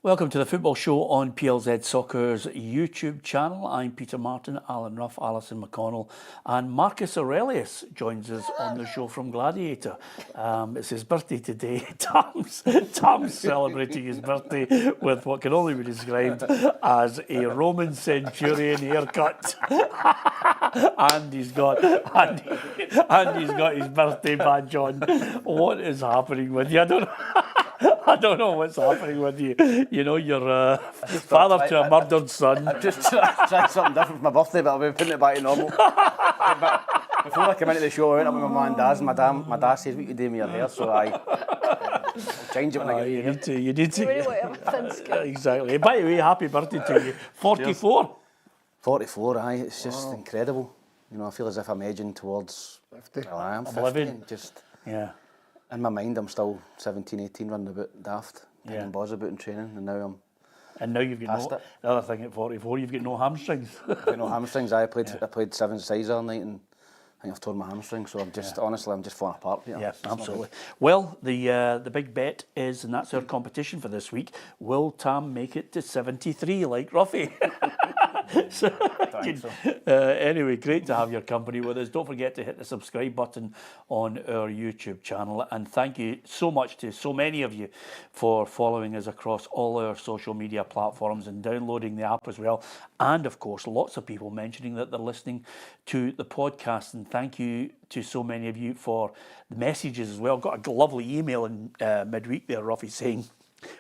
Welcome to the football show on PLZ Soccer's YouTube channel. I'm Peter Martin, Alan Ruff, Alison McConnell, and Marcus Aurelius joins us on the show from Gladiator. It's his birthday today. Tam's celebrating his birthday with what can only be described as a Roman centurion haircut. and he's got his birthday badge on. What is happening with you? I don't know what's happening with you. You know, you're father to a murdered son. I've just tried something different for my birthday, but I'll be putting it back to normal. Before I came into the show, I went up with my mum and dad's, and my dad says, "What you do with your hair?" So I'll change it when I get here. You need to. Exactly. By the way, happy birthday to you. 44. Cheers. 44, aye. It's just incredible. You know, I feel as if I'm edging towards 50. Well, I am 50. Living. Just yeah. In my mind, I'm still 17, 18, running about daft, and buzz about in training, and now you've got no. The other thing at 44, you've got no hamstrings. I've got no hamstrings. I played 7 sides all night, and I think I've torn my hamstring. So I'm just honestly, I'm just falling apart. Yeah, absolutely. Well, the big bet is, and that's our competition for this week. Will Tam make it to 73 like Ruffy? Anyway, great to have your company with us. Don't forget to hit the subscribe button on our YouTube channel, and thank you so much to so many of you for following us across all our social media platforms and downloading the app as well, and of course lots of people mentioning that they're listening to the podcast, and thank you to so many of you for the messages as well. Got a lovely email in midweek there, Ruffy, saying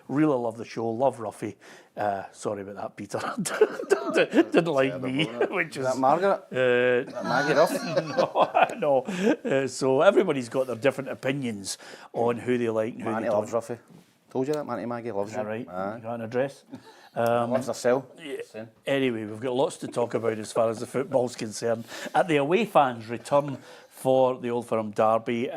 really love the show, love Ruffy. Sorry about that, Peter. Didn't like me. Which is that Margaret? Maggie Ruff? No. So everybody's got their different opinions on who they like and who Manny they loves don't. Ruffy. Told you that, Manny Maggie loves you. Right? Aye. You got an address? Loves her cell. Yeah. Anyway, we've got lots to talk about as far as the football's concerned. At the away fans return for the Old Firm Derby,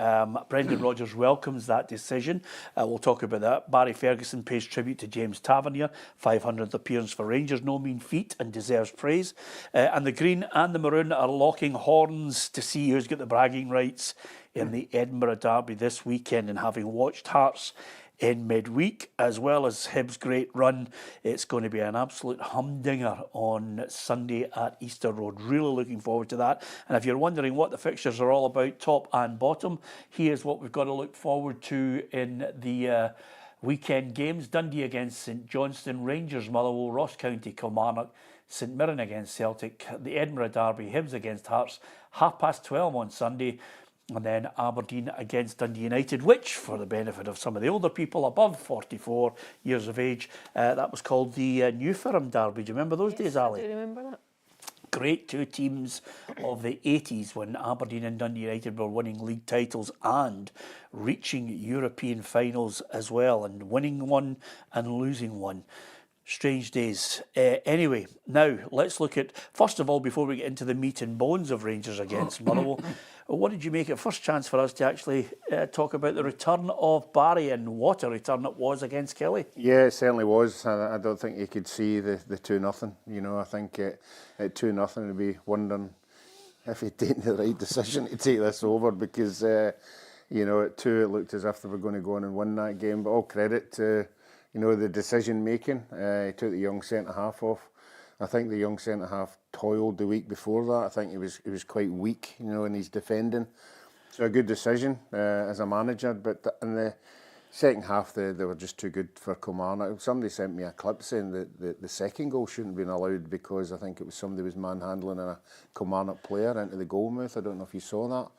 Brendan Rodgers welcomes that decision. We'll talk about that. Barry Ferguson pays tribute to James Tavernier. 500th appearance for Rangers, no mean feat and deserves praise. And the Green and the Maroon are locking horns to see who's got the bragging rights in the Edinburgh Derby this weekend. And having watched Hearts in midweek, as well as Hibs' great run, it's going to be an absolute humdinger on Sunday at Easter Road. Really looking forward to that. And if you're wondering what the fixtures are all about, top and bottom, here's what we've got to look forward to in the weekend games. Dundee against St Johnstone, Rangers, Motherwell, Ross County, Kilmarnock, St Mirren against Celtic, the Edinburgh Derby, Hibs against Hearts, 12:30 on Sunday. And then Aberdeen against Dundee United, which, for the benefit of some of the older people above 44 years of age, that was called the New Firm Derby. Do you remember those days, Ali? I do remember that. Great two teams of the 80s when Aberdeen and Dundee United were winning league titles and reaching European finals as well, and winning one and losing one. Strange days. Anyway, now let's look at, first of all, before we get into the meat and bones of Rangers against Motherwell, what did you make it? First chance for us to actually talk about the return of Barry, and what a return it was against Kelly. Yeah, it certainly was. I don't think you could see the 2-0. You know, I think at 2-0 to be wondering if he'd taken the right decision to take this over, because, you know, at 2 it looked as if they were going to go on and win that game. But all credit to, you know, the decision making. He took the young centre-half off. I think the young centre-half toiled the week before that. I think he was quite weak, you know, in his defending. So a good decision as a manager. But in the second half, they were just too good for Kilmarnock. Somebody sent me a clip saying that the second goal shouldn't have been allowed because I think it was somebody was manhandling a Kilmarnock player into the goalmouth. I don't know if you saw that.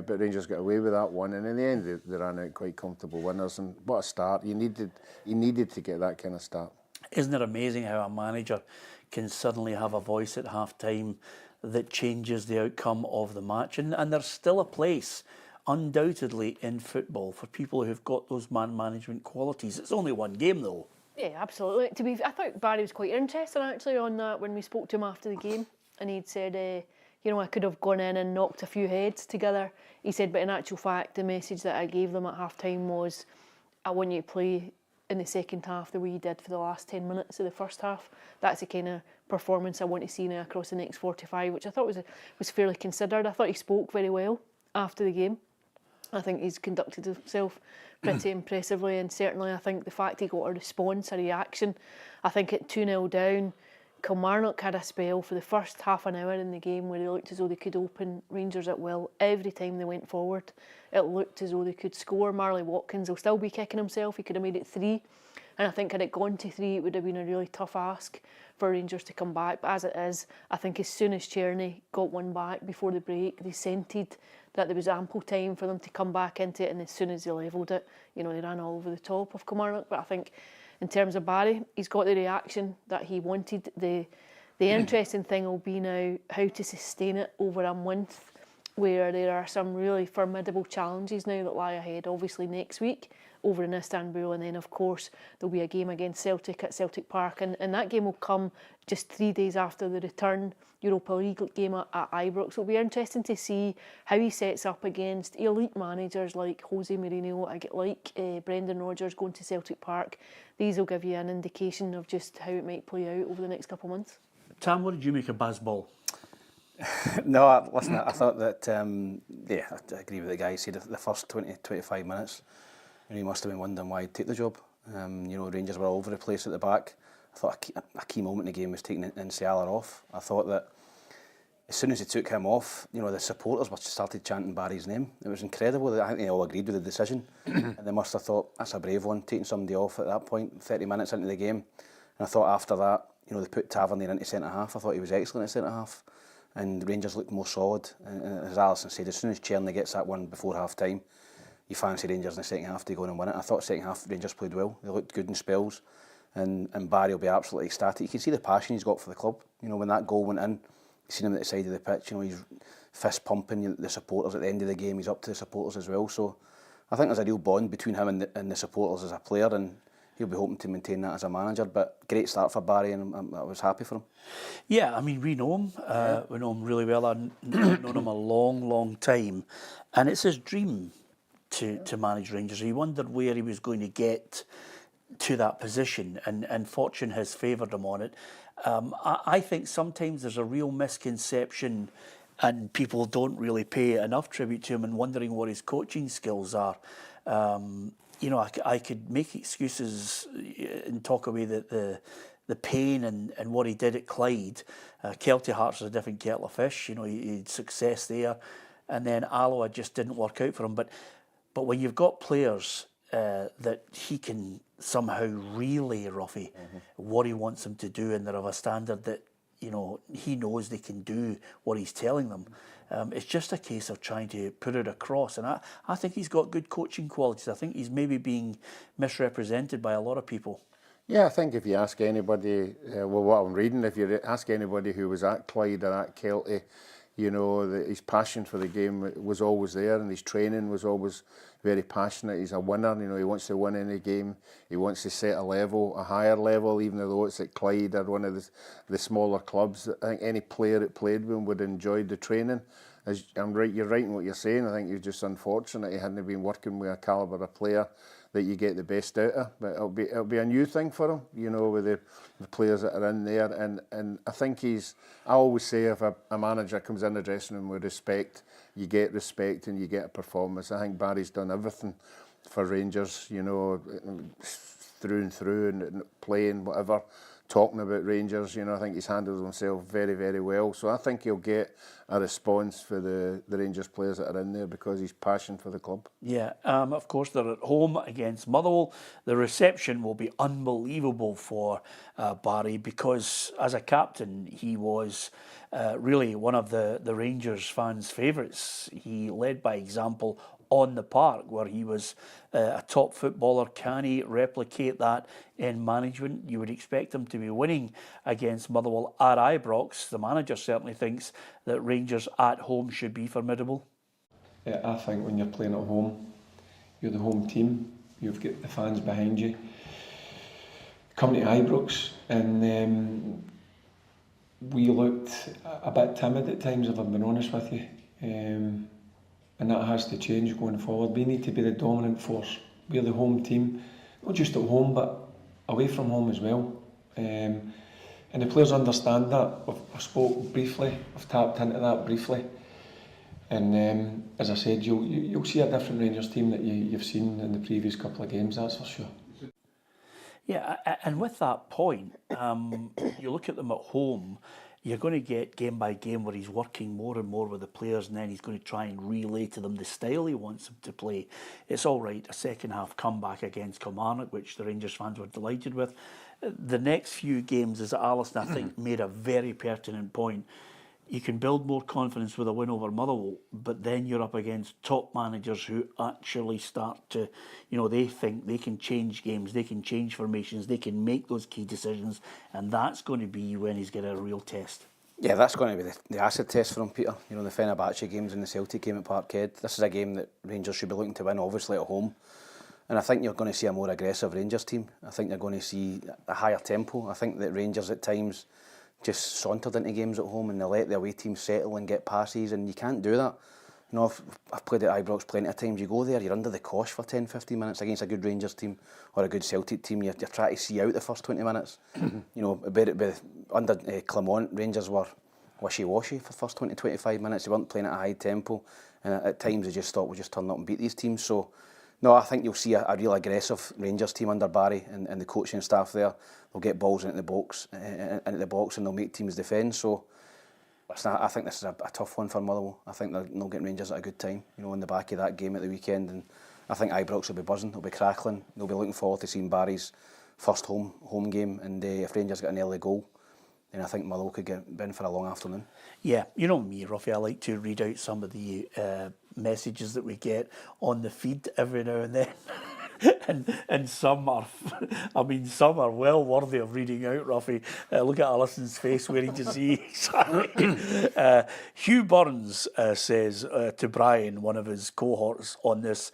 But Rangers got away with that one, and in the end they ran out quite comfortable winners. And what a start! You needed to get that kind of start. Isn't it amazing how a manager can suddenly have a voice at half-time that changes the outcome of the match? And there's still a place, undoubtedly, in football for people who've got those man management qualities. It's only one game, though. Yeah, absolutely. I thought Barry was quite interesting, actually, on that when we spoke to him after the game. And he'd said, you know, I could have gone in and knocked a few heads together. He said, but in actual fact, the message that I gave them at half-time was, I want you to play in the second half the way you did for the last 10 minutes of the first half. That's the kind of performance I want to see now across the next 45, which I thought was fairly considered. I thought he spoke very well after the game. I think he's conducted himself pretty impressively, and certainly I think the fact he got a response, a reaction. I think at 2-0 down, Kilmarnock had a spell for the first half an hour in the game where they looked as though they could open Rangers at will. Every time they went forward, it looked as though they could score. Marley Watkins will still be kicking himself. He could have made it 3. And I think had it gone to 3, it would have been a really tough ask for Rangers to come back. But as it is, I think as soon as Tierney got one back before the break, they scented that there was ample time for them to come back into it. And as soon as they levelled it, they ran all over the top of Kilmarnock. But I think in terms of Barry, he's got the reaction that he wanted. The interesting thing will be now how to sustain it over a month, where there are some really formidable challenges now that lie ahead. Obviously next week over in Istanbul, and then of course there'll be a game against Celtic at Celtic Park, and that game will come just 3 days after the return Europa League game at Ibrox. It'll be interesting to see how he sets up against elite managers like Jose Mourinho, like Brendan Rodgers going to Celtic Park. These will give you an indication of just how it might play out over the next couple of months. Tam, what did you make of Bazball? No, listen, I thought that, I agree with the guy. He said the first 20-25 minutes, he must have been wondering why he'd take the job. Rangers were all over the place at the back. I thought a key moment in the game was taking Nsiala off. I thought that as soon as he took him off, the supporters started chanting Barry's name. It was incredible. I think they all agreed with the decision. And they must have thought, that's a brave one, taking somebody off at that point, 30 minutes into the game. And I thought after that, they put Tavernier into centre-half. I thought he was excellent at centre-half. And Rangers looked more solid. And as Alison said, as soon as Tierney gets that one before half-time, you fancy Rangers in the second half to go and win it. I thought second half Rangers played well. They looked good in spells. And Barry will be absolutely ecstatic. You can see the passion he's got for the club. When that goal went in, you seen him at the side of the pitch. He's fist pumping the supporters at the end of the game. He's up to the supporters as well. So I think there's a real bond between him and the supporters as a player, and he'll be hoping to maintain that as a manager. But great start for Barry, and I was happy for him. Yeah, I mean, we know him. We know him really well. I've known him a long, long time. And it's his dream to manage Rangers. He wondered where he was going to get to that position, and fortune has favoured him on it. I think sometimes there's a real misconception, and people don't really pay enough tribute to him, and wondering what his coaching skills are. I could make excuses and talk away the pain and what he did at Clyde. Kelty Hearts is a different kettle of fish. He had success there, and then Alloa just didn't work out for him. But when you've got players that he can somehow relay, Ruffy, what he wants them to do, and they're of a standard that he knows they can do what he's telling them. It's just a case of trying to put it across, and I think he's got good coaching qualities. I think he's maybe being misrepresented by a lot of people. Yeah, I think if you ask anybody, what I'm reading, if you ask anybody who was at Clyde or at Kelty, his passion for the game was always there, and his training was always very passionate. He's a winner, he wants to win any game. He wants to set a higher level, even though it's at Clyde or one of the smaller clubs. I think any player that played with him would have enjoyed the training. You're right in what you're saying. I think it's just unfortunate he hadn't been working with a calibre of player that you get the best out of. But it'll be a new thing for him, with the players that are in there. And I think I always say if a manager comes in the dressing room with respect, you get respect and you get a performance. I think Barry's done everything for Rangers, through and through, and playing, whatever, talking about Rangers. I think he's handled himself very, very well. So I think he'll get a response for the Rangers players that are in there because he's passion for the club. Yeah, of course, they're at home against Motherwell. The reception will be unbelievable for Barry, because as a captain, he was really one of the Rangers fans' favourites. He led by example on the park, where he was a top footballer. Can he replicate that in management? You would expect him to be winning against Motherwell at Ibrox. The manager certainly thinks that Rangers at home should be formidable. Yeah, I think when you're playing at home, you're the home team, you've got the fans behind you. Come to Ibrox, and we looked a bit timid at times, if I've been honest with you. And that has to change going forward. We need to be the dominant force. We're the home team, not just at home, but away from home as well. And the players understand that. I've spoke briefly, I've tapped into that briefly. And as I said, you'll see a different Rangers team that you've seen in the previous couple of games, that's for sure. Yeah, and with that point, you look at them at home, you're going to get game by game where he's working more and more with the players, and then he's going to try and relay to them the style he wants them to play. It's all right, a second half comeback against Kilmarnock, which the Rangers fans were delighted with. The next few games, as Alison, I think, made a very pertinent point. You can build more confidence with a win over Motherwell, but then you're up against top managers who actually start to, they think they can change games, they can change formations, they can make those key decisions, and that's going to be when he's got a real test. Yeah, that's going to be the acid test for him, Peter. The Fenerbahce games and the Celtic game at Parkhead. This is a game that Rangers should be looking to win, obviously, at home. And I think you're going to see a more aggressive Rangers team. I think you're going to see a higher tempo. I think that Rangers at times just sauntered into games at home and they let the away team settle and get passes, and you can't do that. I've played at Ibrox plenty of times. You go there, you're under the cosh for 10-15 minutes against a good Rangers team or a good Celtic team. You're trying to see out the first 20 minutes. Under Clermont, Rangers were wishy-washy for the first 20-25 minutes. They weren't playing at a high tempo, and at times they just thought, we'll just turn up and beat these teams. So, no, I think you'll see a real aggressive Rangers team under Barry and the coaching staff there. They'll get balls into the box, and they'll make teams defend. So, I think this is a tough one for Motherwell. I think they'll get Rangers at a good time, on the back of that game at the weekend. And I think Ibrox will be buzzing, they'll be crackling. They'll be looking forward to seeing Barry's first home game. And if Rangers get an early goal, then I think Motherwell could get in for a long afternoon. Yeah, you know me, Ruffy, I like to read out some of the messages that we get on the feed every now and then. and some are, some are well worthy of reading out, Ruffy. Look at Alison's face, waiting to see. Hugh Burns says to Brian, one of his cohorts on this,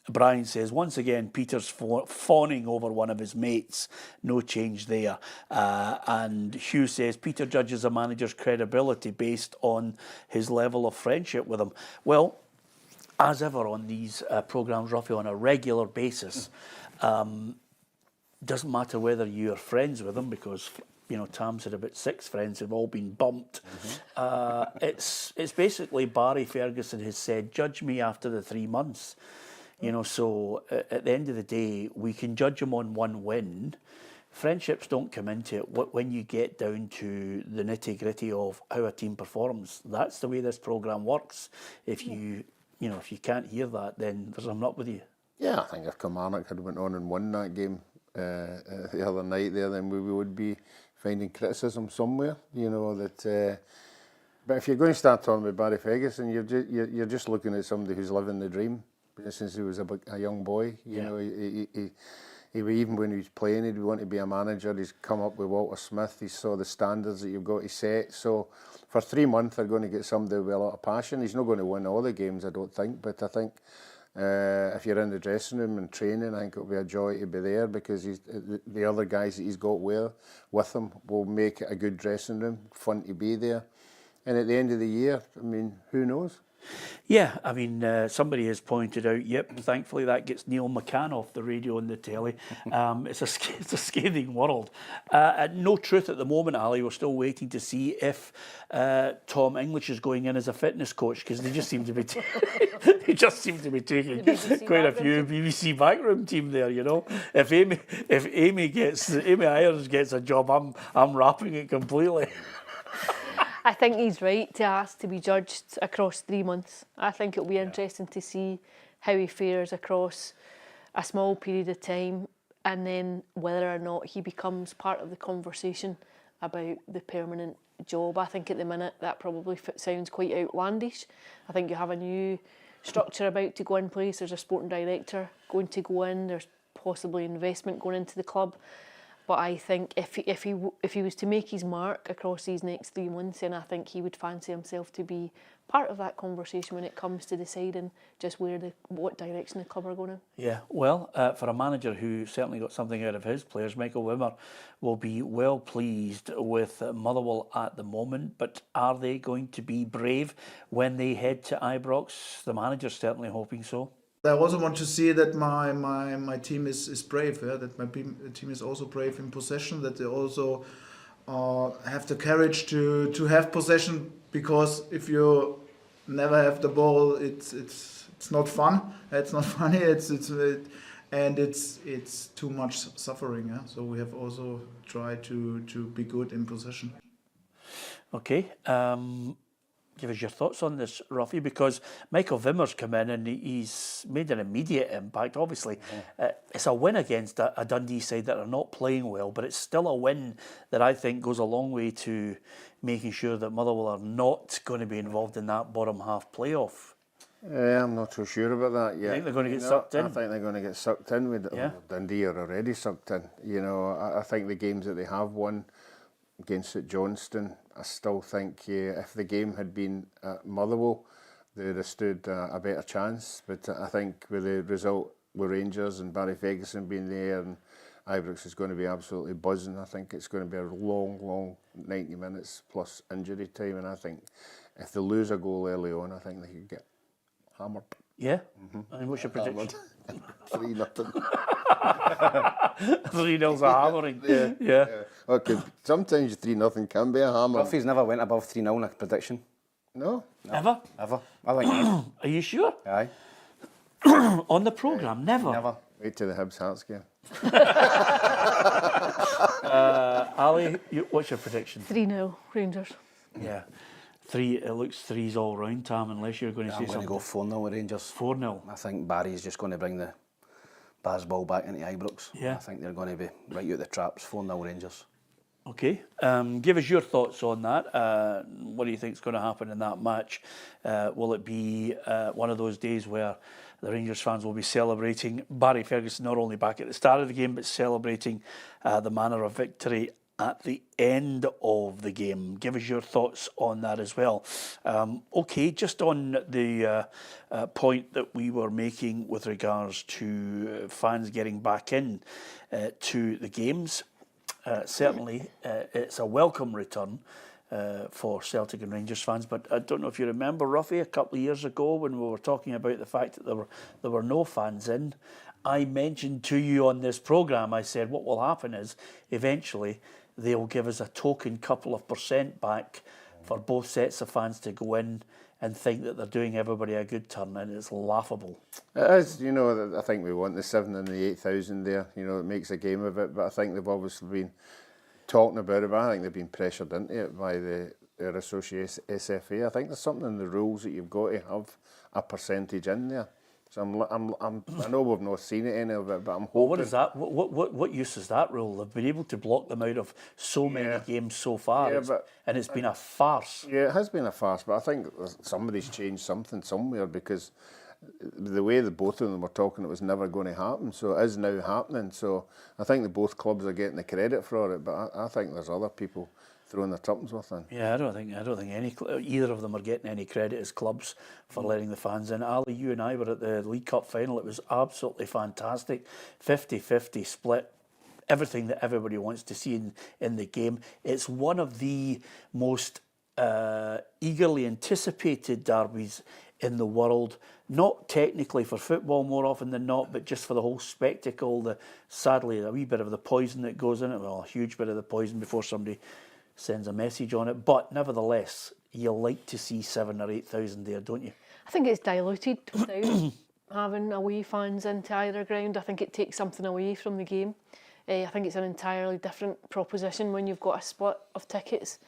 Brian says, once again, Peter's fawning over one of his mates. No change there. And Hugh says, Peter judges a manager's credibility based on his level of friendship with him. Well, as ever on these programmes, Ruffy, on a regular basis, doesn't matter whether you're friends with him, because Tam's had about 6 friends who've all been bumped. It's basically Barry Ferguson has said, judge me after the 3 months. So at the end of the day, we can judge him on one win. Friendships don't come into it when you get down to the nitty-gritty of how a team performs. That's the way this programme works. If you can't hear that, then there's something up with you. Yeah, I think if Kilmarnock had went on and won that game the other night there, then we would be finding criticism somewhere. But if you're going to start talking about Barry Ferguson, you're just looking at somebody who's living the dream since he was a young boy. He even when he was playing, he'd want to be a manager. He's come up with Walter Smith. He saw the standards that you've got to set. So for 3 months, they're going to get somebody with a lot of passion. He's not going to win all the games, I don't think. But I think if you're in the dressing room and training, I think it'll be a joy to be there, because the other guys that he's got with him will make it a good dressing room, fun to be there. And at the end of the year, who knows? Yeah, somebody has pointed out, thankfully that gets Neil McCann off the radio and the telly. It's a scathing world. No truth at the moment, Ali. We're still waiting to see if Tom English is going in as a fitness coach, because they just seem to be taking quite a few BBC backroom team there. If Amy Irons gets a job, I'm wrapping it completely. I think he's right to ask to be judged across 3 months. I think it'll be interesting to see how he fares across a small period of time, and then whether or not he becomes part of the conversation about the permanent job. I think at the minute that probably sounds quite outlandish. I think you have a new structure about to go in place. There's a sporting director going to go in. There's possibly investment going into the club. But I think if he was to make his mark across these next 3 months, then I think he would fancy himself to be part of that conversation when it comes to deciding just what direction the club are going in. Yeah, well, for a manager who certainly got something out of his players, Michael Wimmer will be well pleased with Motherwell at the moment. But are they going to be brave when they head to Ibrox? The manager's certainly hoping so. I also want to see that my team is brave, that my team is also brave in possession, that they also have the courage to have possession, because if you never have the ball, it's not fun. It's not funny. It's too much suffering. Yeah? So we have also tried to be good in possession. Okay. Give us your thoughts on this, Ruffy, because Michael Wimmer's come in and he's made an immediate impact. Obviously, it's a win against a Dundee side that are not playing well, but it's still a win that I think goes a long way to making sure that Motherwell are not going to be involved in that bottom half playoff. I'm not so sure about that yet. You think they're going to get sucked in? I think they're going to get sucked in. With Yeah. Dundee are already sucked in. You know, I think the games that they have won against at Johnstone, I still think if the game had been at Motherwell, they would have stood a better chance. But I think with the result with Rangers and Barry Ferguson being there, and Ibrox is going to be absolutely buzzing. I think it's going to be a long 90 minutes plus injury time, and I think if they lose a goal early on, I think they could get hammered. Yeah? And what's your prediction? 3-0. 3-0's a hammering. Yeah. Okay, sometimes 3-0 can be a hammer. Ruffy's never went above 3-0 in a prediction. No? Ever? Ever. I think not. Are you sure? Aye. On the programme? Never? Never. Wait till the Hibs Hearts game. Ali, what's your prediction? 3-0 Rangers. Yeah. 3, it looks 3's all round, Tam, unless you're going to say I'm going to something. go 4-0 with Rangers. 4-0. I think Barry's just going to bring the Baz ball back into Ibrox. Yeah. I think they're going to be right out the traps. 4-0 Rangers. Okay. Give us your thoughts on that. What do you think is going to happen in that match? Will it be one of those days where the Rangers fans will be celebrating Barry Ferguson not only back at the start of the game, but celebrating the manner of victory at the end of the game? Give us your thoughts on that as well. Okay, just on the point that we were making with regards to fans getting back in to the games, certainly it's a welcome return for Celtic and Rangers fans, but I don't know if you remember, Ruffy, a couple of years ago when we were talking about the fact that there were no fans in, I mentioned to you on this programme, I said what will happen is eventually they'll give us a token couple of % back for both sets of fans to go in and think that they're doing everybody a good turn, and it's laughable. It is, you know, I think we want the 7,000 and the 8,000 there, you know, it makes a game of it, but I think they've obviously been talking about it, but I think they've been pressured into it by their associate SFA. I think there's something in the rules that you've got to have a percentage in there. So I know we've not seen any of it, but I'm hoping. Well, what is that? What use is that rule? They've been able to block them out of so many games so far, and it's been a farce. Yeah, it has been a farce, but I think somebody's changed something somewhere, because the way that both of them were talking, it was never going to happen. So it is now happening. So I think that both clubs are getting the credit for it, but I think there's other people throwing their tuppence worth in. Yeah, I don't think either of them are getting any credit as clubs for letting the fans in. Ali, you and I were at the League Cup final. It was absolutely fantastic. 50-50 split. Everything that everybody wants to see in the game. It's one of the most eagerly anticipated derbies in the world. Not technically for football more often than not, but just for the whole spectacle. Sadly, a wee bit of the poison that goes in it. Well, a huge bit of the poison before somebody sends a message on it, but nevertheless, you like to see 7,000 or 8,000 there, don't you? I think it's diluted without having away fans into either ground. I think it takes something away from the game. I think it's an entirely different proposition when you've got a split of tickets.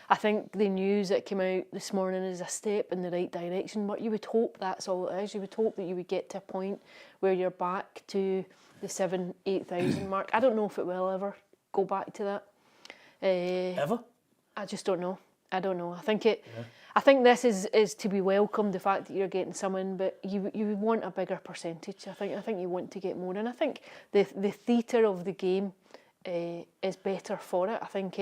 I think the news that came out this morning is a step in the right direction, but you would hope that's all it is. You would hope that you would get to a point where you're back to the 7,000-8,000 mark. I don't know if it will ever go back to that. Ever? I just don't know. I don't know. I think this is to be welcomed, the fact that you're getting some in, but you want a bigger percentage. I think you want to get more, and I think the theatre of the game is better for it. I think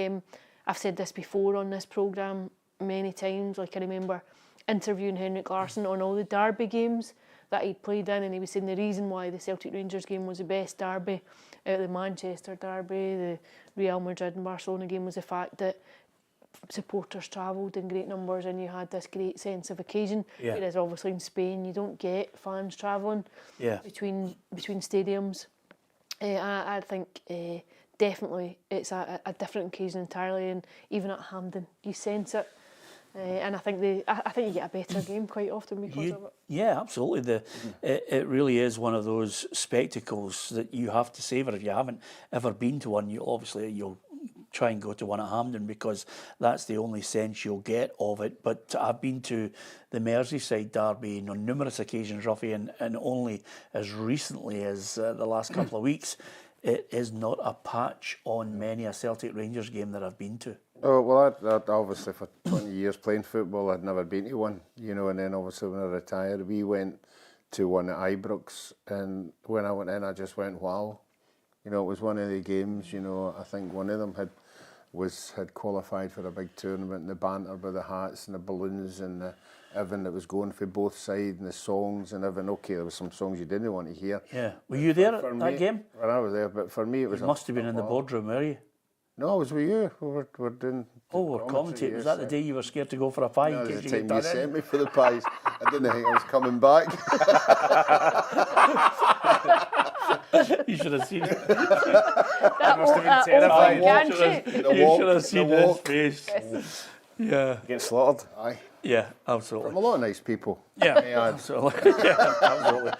I've said this before on this programme many times. Like, I remember interviewing Henrik Larsson on all the derby games that he'd played in, and he was saying the reason why the Celtic Rangers game was the best derby out of the Manchester derby, the Real Madrid and Barcelona game, was the fact that supporters travelled in great numbers and you had this great sense of occasion. Yeah. Whereas obviously in Spain you don't get fans travelling between stadiums. I think definitely it's a different occasion entirely, and even at Hampden you sense it. And I think you get a better game quite often because of it. Yeah, absolutely. It really is one of those spectacles that you have to savour. If you haven't ever been to one, you'll try and go to one at Hampden, because that's the only sense you'll get of it. But I've been to the Merseyside Derby on numerous occasions, Ruffy, and only as recently as the last couple of weeks. It is not a patch on many a Celtic Rangers game that I've been to. Oh, well, I obviously for 20 years playing football, I'd never been to one, and then obviously when I retired, we went to one at Ibrox, and when I went in, I just went, wow. It was one of the games, I think one of them had qualified for a big tournament, and the banter with the hats and the balloons and everything that was going for both sides, and the songs and everything. Okay, there was some songs you didn't want to hear. Yeah. Were you there at that game? Well, I was there, but for me it was... You must have been in the boardroom, were you? No, I was with you. We were doing... Oh, we're commentating. Was that the day you were scared to go for a pie? No, in the case time you you sent me for the pies. I didn't think I was coming back. You should have seen it. That must have been terrified. You should have seen his face. Yeah. Get slaughtered. Aye. Yeah, absolutely. I'm a lot of nice people. Yeah, absolutely. Yeah, absolutely.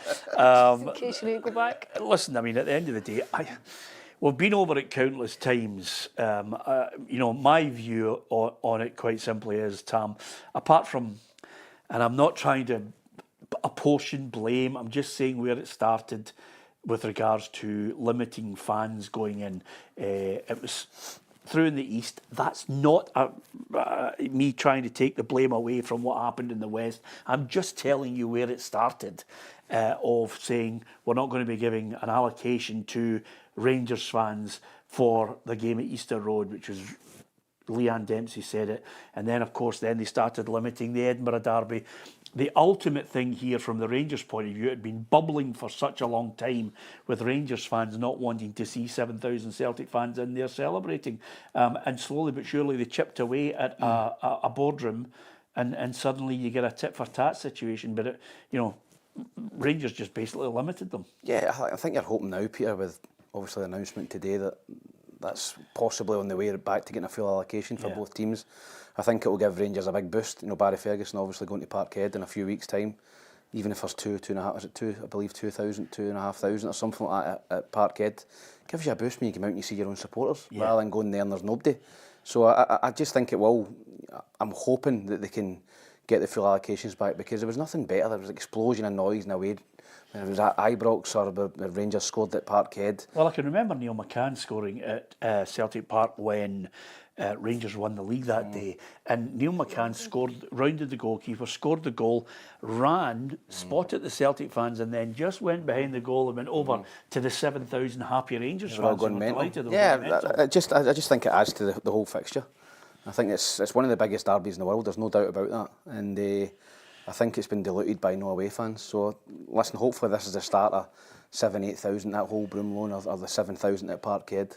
In case you need to go back. Listen, I mean, at the end of the day, we've been over it countless times. My view on it quite simply is, Tam, apart from, and I'm not trying to apportion blame, I'm just saying where it started with regards to limiting fans going in. It was through in the East. That's not me trying to take the blame away from what happened in the West. I'm just telling you where it started, of saying we're not going to be giving an allocation to Rangers fans for the game at Easter Road, which was Leanne Dempsey said it. And then, of course, they started limiting the Edinburgh Derby. The ultimate thing here from the Rangers' point of view, it had been bubbling for such a long time with Rangers fans not wanting to see 7,000 Celtic fans in there celebrating. And slowly but surely they chipped away at a boardroom, and suddenly you get a tit-for-tat situation. But, Rangers just basically limited them. Yeah, I think you're hoping now, Peter, with obviously the announcement today that that's possibly on the way back to getting a full allocation for both teams. I think it will give Rangers a big boost. Barry Ferguson obviously going to Parkhead in a few weeks' time. Even if there's 2,500 or something like that at Parkhead, gives you a boost when you come out and you see your own supporters, rather than going there and there's nobody. So I just think it will. I'm hoping that they can get the full allocations back, because there was nothing better. There was an explosion of noise in a way. When it was at Ibrox or the Rangers scored at Parkhead. Well, I can remember Neil McCann scoring at Celtic Park when Rangers won the league that day, and Neil McCann rounded the goalkeeper, scored the goal, ran, spotted the Celtic fans, and then just went behind the goal and went over to the 7,000 happy Rangers fans. Yeah, I just think it adds to the whole fixture. I think it's one of the biggest derbies in the world. There's no doubt about that, and I think it's been diluted by no away fans. So listen, hopefully this is the start of 7,000-8,000 that whole Broom Loan, or the 7,000 at Parkhead,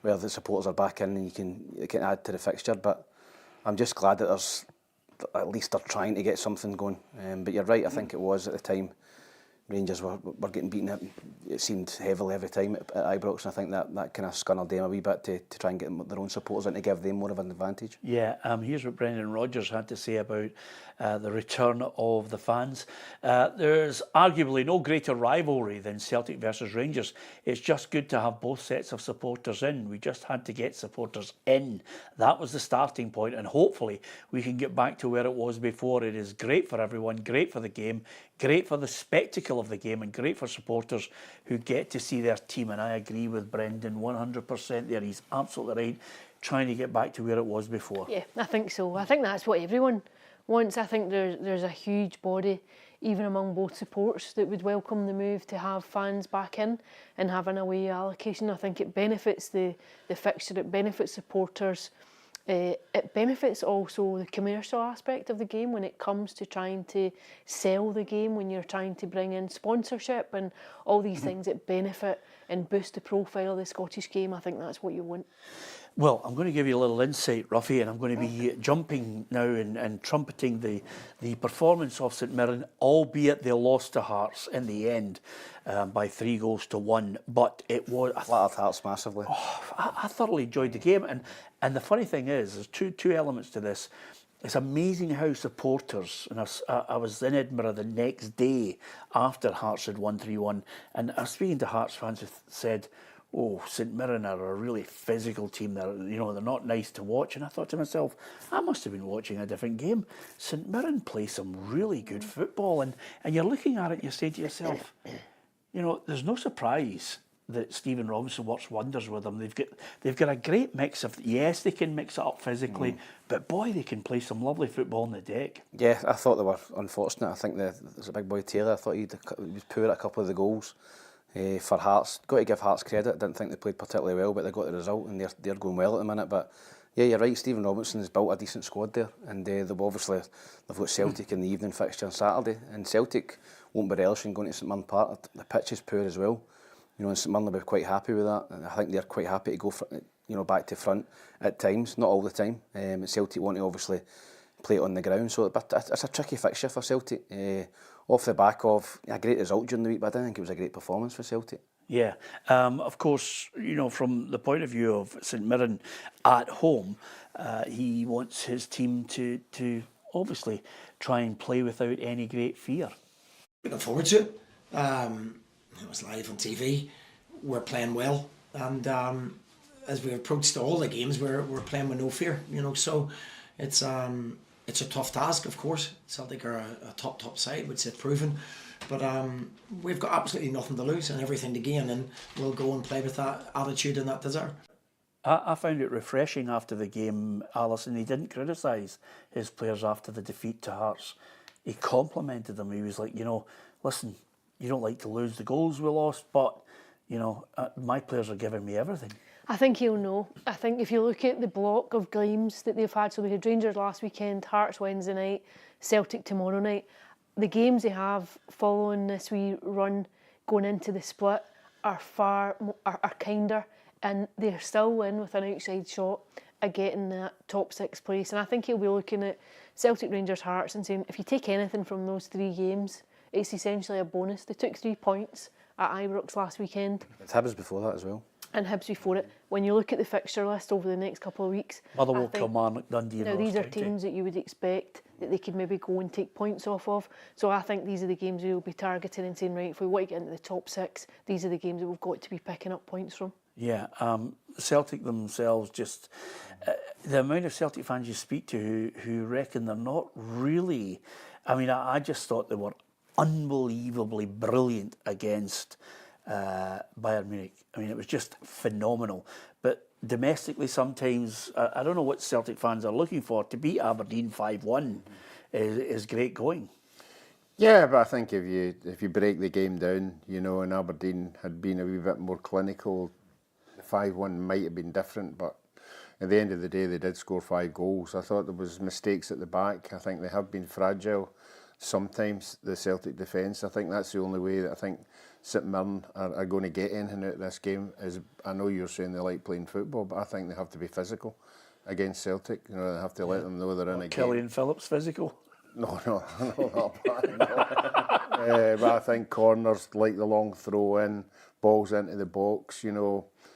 where the supporters are back in and you can add to the fixture. But I'm just glad that there's, at least they're trying to get something going. But you're right, I think it was at the time Rangers were getting beaten, it seemed heavily every time at Ibrox, and I think that kind of scunnered them a wee bit to try and get their own supporters in to give them more of an advantage. Yeah, here's what Brendan Rodgers had to say about the return of the fans. There's arguably no greater rivalry than Celtic versus Rangers. It's just good to have both sets of supporters in. We just had to get supporters in. That was the starting point, and hopefully we can get back to where it was before. It is great for everyone, great for the game, great for the spectacle of the game, and great for supporters who get to see their team. And I agree with Brendan 100% there. He's absolutely right, trying to get back to where it was before. Yeah, I think so. I think that's what everyone wants. I think there's a huge body, even among both supports, that would welcome the move to have fans back in and have an away allocation. I think it benefits the fixture, it benefits supporters. It benefits also the commercial aspect of the game when it comes to trying to sell the game, when you're trying to bring in sponsorship and all these things that benefit and boost the profile of the Scottish game. I think that's what you want. Well, I'm going to give you a little insight, Ruffy, and I'm going to be jumping now and trumpeting the performance of St Mirren, albeit they lost to Hearts in the end by 3-1. But it was... Flattered Hearts massively. I thoroughly enjoyed the game. And the funny thing is, there's two elements to this. it's amazing how supporters, and I was in Edinburgh the next day after Hearts had won 3-1, and I was speaking to Hearts fans who said, oh, St Mirren are a really physical team. They're not nice to watch. And I thought to myself, I must have been watching a different game. St Mirren play some really good football, and you're looking at it and you're saying to yourself, there's no surprise that Stephen Robinson works wonders with them. They've got a great mix of, yes, they can mix it up physically, but boy, they can play some lovely football on the deck. Yeah, I thought they were unfortunate. I think there's a big boy Taylor. I thought he was poor at a couple of the goals. For Hearts, got to give Hearts credit. Didn't think they played particularly well, but they got the result, and they're going well at the minute. But yeah, you're right. Stephen Robinson has built a decent squad there, and they've got Celtic in the evening fixture on Saturday, and Celtic won't be relishing going to St Mirren Park. The pitch is poor as well. And St Mirren will be quite happy with that. And I think they're quite happy to go back to front at times, not all the time. Celtic want to obviously play it on the ground, so but it's a tricky fixture for Celtic. Off the back of a great result during the week, but I didn't think it was a great performance for Celtic. Yeah, of course, from the point of view of St Mirren at home, he wants his team to obviously try and play without any great fear. Looking forward to it. It was live on TV. We're playing well, and as we approached all the games, we're playing with no fear. So it's a tough task, of course. Celtic are a top side, which they've proven, but we've got absolutely nothing to lose and everything to gain, and we'll go and play with that attitude and that desire. I found it refreshing after the game, Alison. He didn't criticise his players after the defeat to Hearts. He complimented them. He was like, listen, you don't like to lose the goals we lost, but my players are giving me everything. I think he'll know. I think if you look at the block of games that they've had, so they had Rangers last weekend, Hearts Wednesday night, Celtic tomorrow night. The games they have following this wee run going into the split are kinder, and they're still in with an outside shot at getting that top 6 place. And I think he'll be looking at Celtic, Rangers, Hearts and saying, if you take anything from those 3 games, it's essentially a bonus. They took 3 points at Ibrox last weekend. It's Hibs before that as well. And Hibs before it. When you look at the fixture list over the next couple of weeks, Motherwell, Kilmarnock, Dundee United. Now these are teams that you would expect that they could maybe go and take points off of. So I think these are the games we'll be targeting and saying, right, if we want to get into the top 6, these are the games that we've got to be picking up points from. Yeah, Celtic themselves just... the amount of Celtic fans you speak to who reckon they're not really... I just thought they were unbelievably brilliant against Bayern Munich. It was just phenomenal. But domestically, sometimes, I don't know what Celtic fans are looking for. To beat Aberdeen 5-1 is great going. Yeah, but I think if you break the game down, and Aberdeen had been a wee bit more clinical, the 5-1 might have been different, but at the end of the day, they did score 5 goals. I thought there was mistakes at the back. I think they have been fragile sometimes, the Celtic defence. I think that's the only way that I think St Mirren are going to get anything out of this game. I know you're saying they like playing football, but I think they have to be physical against Celtic. They have to let them know they're in a game. Killian Phillips physical? No, not bad, no. But I think corners, like the long throw in, balls into the box,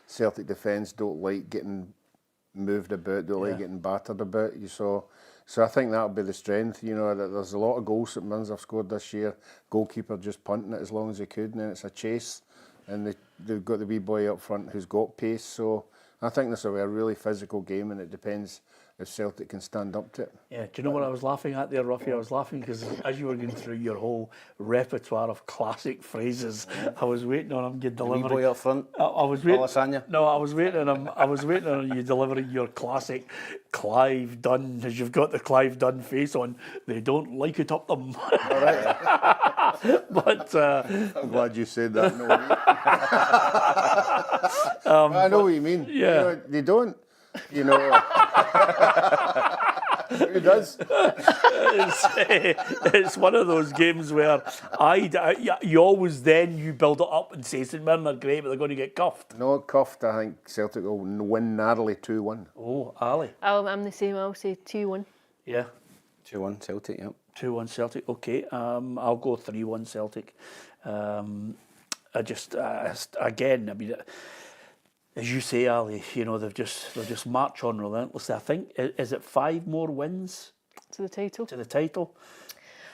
Celtic defence don't like getting moved about, don't like getting battered about. So I think that'll be the strength. There's a lot of goals that Mirren have scored this year. Goalkeeper just punting it as long as he could, and then it's a chase. And they've got the wee boy up front who's got pace. So I think this will be a really physical game, and it depends if Celtic can stand up to it. Yeah, do you know what I was laughing at there, Ruffy? I was laughing because as you were going through your whole repertoire of classic phrases, I was waiting on him to deliver. Wee boy up front. I was waiting. Lasagna. No, I was waiting on him. I was waiting on you delivering your classic Clive Dunn, as you've got the Clive Dunn face on. They don't like it up them. All right. But I'm glad you said that. I know what you mean. Yeah, they don't. Who does? It's one of those games where you build it up and say St Mirren are great, but they're going to get cuffed. Not cuffed. I think Celtic will win narrowly 2-1. Oh, Ali. I'm the same. I'll say 2-1. Yeah. 2-1 Celtic, yep. 2-1 Celtic, okay. I'll go 3-1 Celtic. Again, as you say, Ali, they've just march on relentlessly. I think, is it 5 more wins To the title. To the title.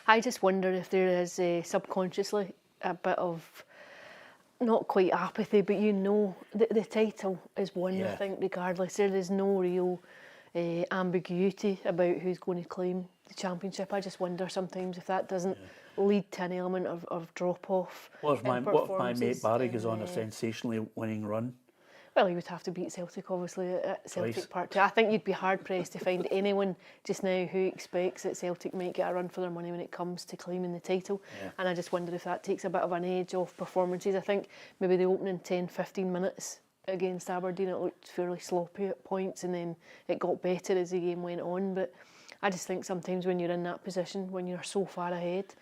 I just wonder if there is subconsciously a bit of, not quite apathy, but the title is won, I think, regardless. There is no real ambiguity about who's going to claim the championship. I just wonder sometimes if that doesn't lead to an element of drop-off. What if my mate Barry goes on a sensationally winning run? Well, he would have to beat Celtic, obviously, at Celtic Park 2. I think you'd be hard-pressed to find anyone just now who expects that Celtic might get a run for their money when it comes to claiming the title. Yeah. And I just wonder if that takes a bit of an edge off performances. I think maybe the opening 10-15 minutes against Aberdeen, it looked fairly sloppy at points, and then it got better as the game went on. But I just think sometimes when you're in that position, when you're so far ahead,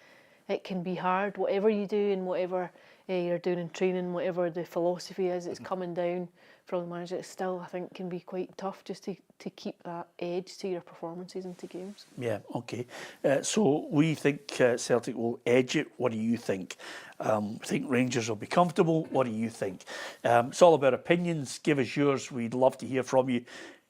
it can be hard. Whatever you do and whatever you're doing in training, whatever the philosophy is, it's coming down from the manager. It still, I think, can be quite tough just to keep that edge to your performances and to games. Yeah, okay. So we think Celtic will edge it. What do you think? Think Rangers will be comfortable. What do you think? It's all about opinions. Give us yours. We'd love to hear from you.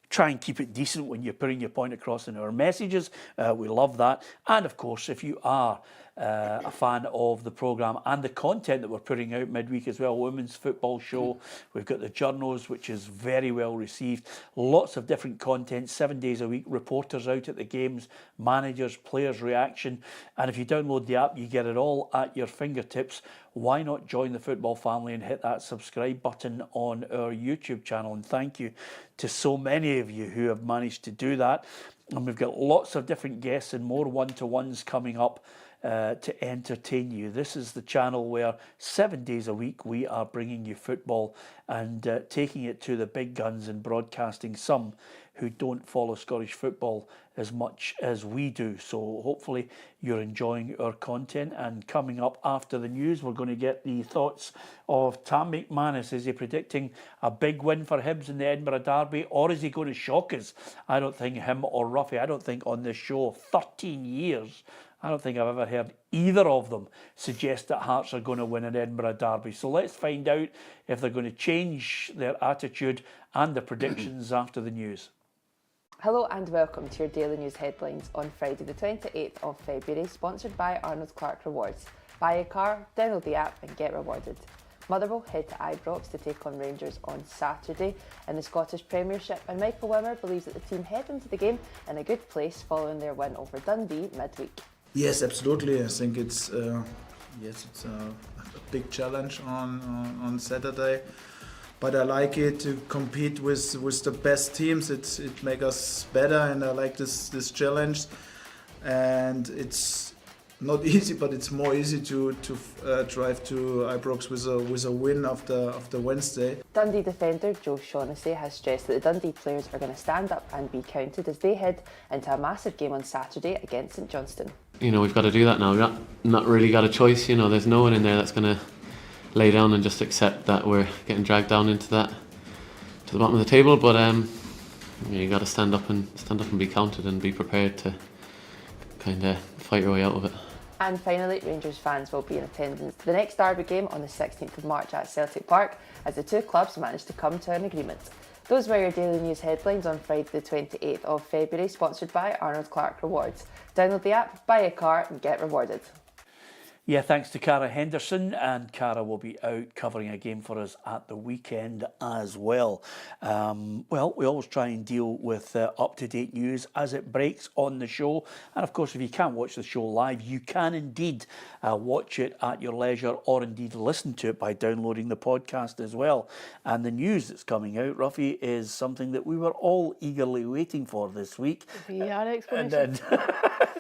Try and keep it decent when you're putting your point across in our messages. We love that. And of course, if you are a fan of the programme and the content that we're putting out midweek as well, Women's Football Show, we've got the journos, which is very well received. Lots of different content, 7 days a week, reporters out at the games, managers, players' reaction. And if you download the app, you get it all at your fingertips. Why not join the football family and hit that subscribe button on our YouTube channel? And thank you to so many of you who have managed to do that. And we've got lots of different guests and more one-to-ones coming up to entertain you. This is the channel where 7 days a week we are bringing you football and taking it to the big guns and broadcasting some who don't follow Scottish football as much as we do. So hopefully you're enjoying our content. And coming up after the news, we're going to get the thoughts of Tam McManus. Is he predicting a big win for Hibs in the Edinburgh Derby, or is he going to shock us? I don't think him or Ruffy, I don't think on this show, 13 years, I don't think I've ever heard either of them suggest that Hearts are going to win an Edinburgh Derby. So let's find out if they're going to change their attitude and their predictions after the news. Hello and welcome to your daily news headlines on Friday the 28th of February, sponsored by Arnold Clark Rewards. Buy a car, download the app and get rewarded. Motherwell head to Ibrox to take on Rangers on Saturday in the Scottish Premiership, and Michael Wimmer believes that the team head into the game in a good place following their win over Dundee midweek. Yes, absolutely. I think it's a big challenge on Saturday. But I like it to compete with the best teams. It makes us better, and I like this challenge. And it's not easy, but it's more easy to drive to Ibrox with a win after Wednesday. Dundee defender Joe Shaughnessy has stressed that the Dundee players are going to stand up and be counted as they head into a massive game on Saturday against St Johnstone. You know, we've got to do that now. We've not really got a choice. You know, there's no one in there that's going to lay down and just accept that we're getting dragged down into that, to the bottom of the table. But you got to stand up and be counted and be prepared to kind of fight your way out of it. And finally, Rangers fans will be in attendance to the next Derby game on the 16th of March at Celtic Park, as the two clubs managed to come to an agreement. Those were your daily news headlines on Friday the 28th of February, sponsored by Arnold Clark Rewards. Download the app, buy a car and get rewarded. Yeah, thanks to Cara Henderson, and Cara will be out covering a game for us at the weekend as well. Well, we always try and deal with up-to-date news as it breaks on the show. And of course, if you can't watch the show live, you can indeed watch it at your leisure, or indeed listen to it by downloading the podcast as well. And the news that's coming out, Ruffy, is something that we were all eagerly waiting for this week. VR explanation.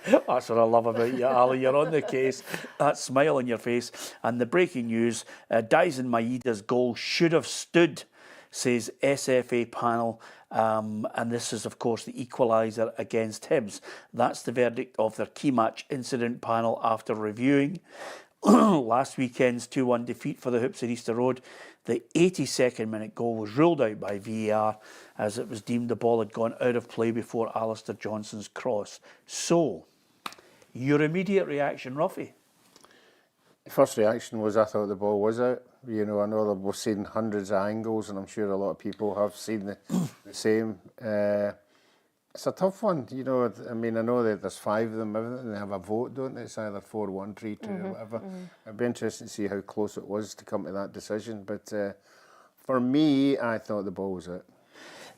That's what I love about you, Ali. You're on the case. That smile on your face. And the breaking news, Daisen Maeda's goal should have stood, says SFA panel. And this is, of course, the equaliser against Hibs. That's the verdict of their key match incident panel after reviewing last weekend's 2-1 defeat for the Hoops at Easter Road. The 82nd minute goal was ruled out by VAR, as it was deemed the ball had gone out of play before Alistair Johnson's cross. So, your immediate reaction, Ruffy? First reaction was I thought the ball was out. You know, I know that we've seen hundreds of angles, and I'm sure a lot of people have seen the same. It's a tough one, you know. I mean, I know that there's 5 of them. Everything they have a vote, don't they? It's either 4-1, 3-2, or whatever. It'd be interesting to see how close it was to come to that decision. But for me, I thought the ball was out.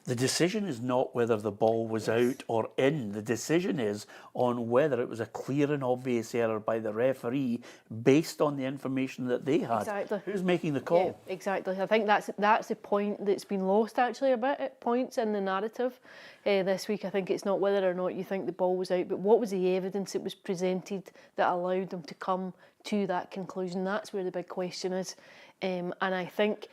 The decision is not whether the ball was out or in. The decision is on whether it was a clear and obvious error by the referee based on the information that they had. Exactly. Who's making the call? Yeah, exactly. I think that's the point that's been lost actually a bit at points in the narrative this week. I think it's not whether or not you think the ball was out, but what was the evidence that was presented that allowed them to come to that conclusion? That's where the big question is. And I think,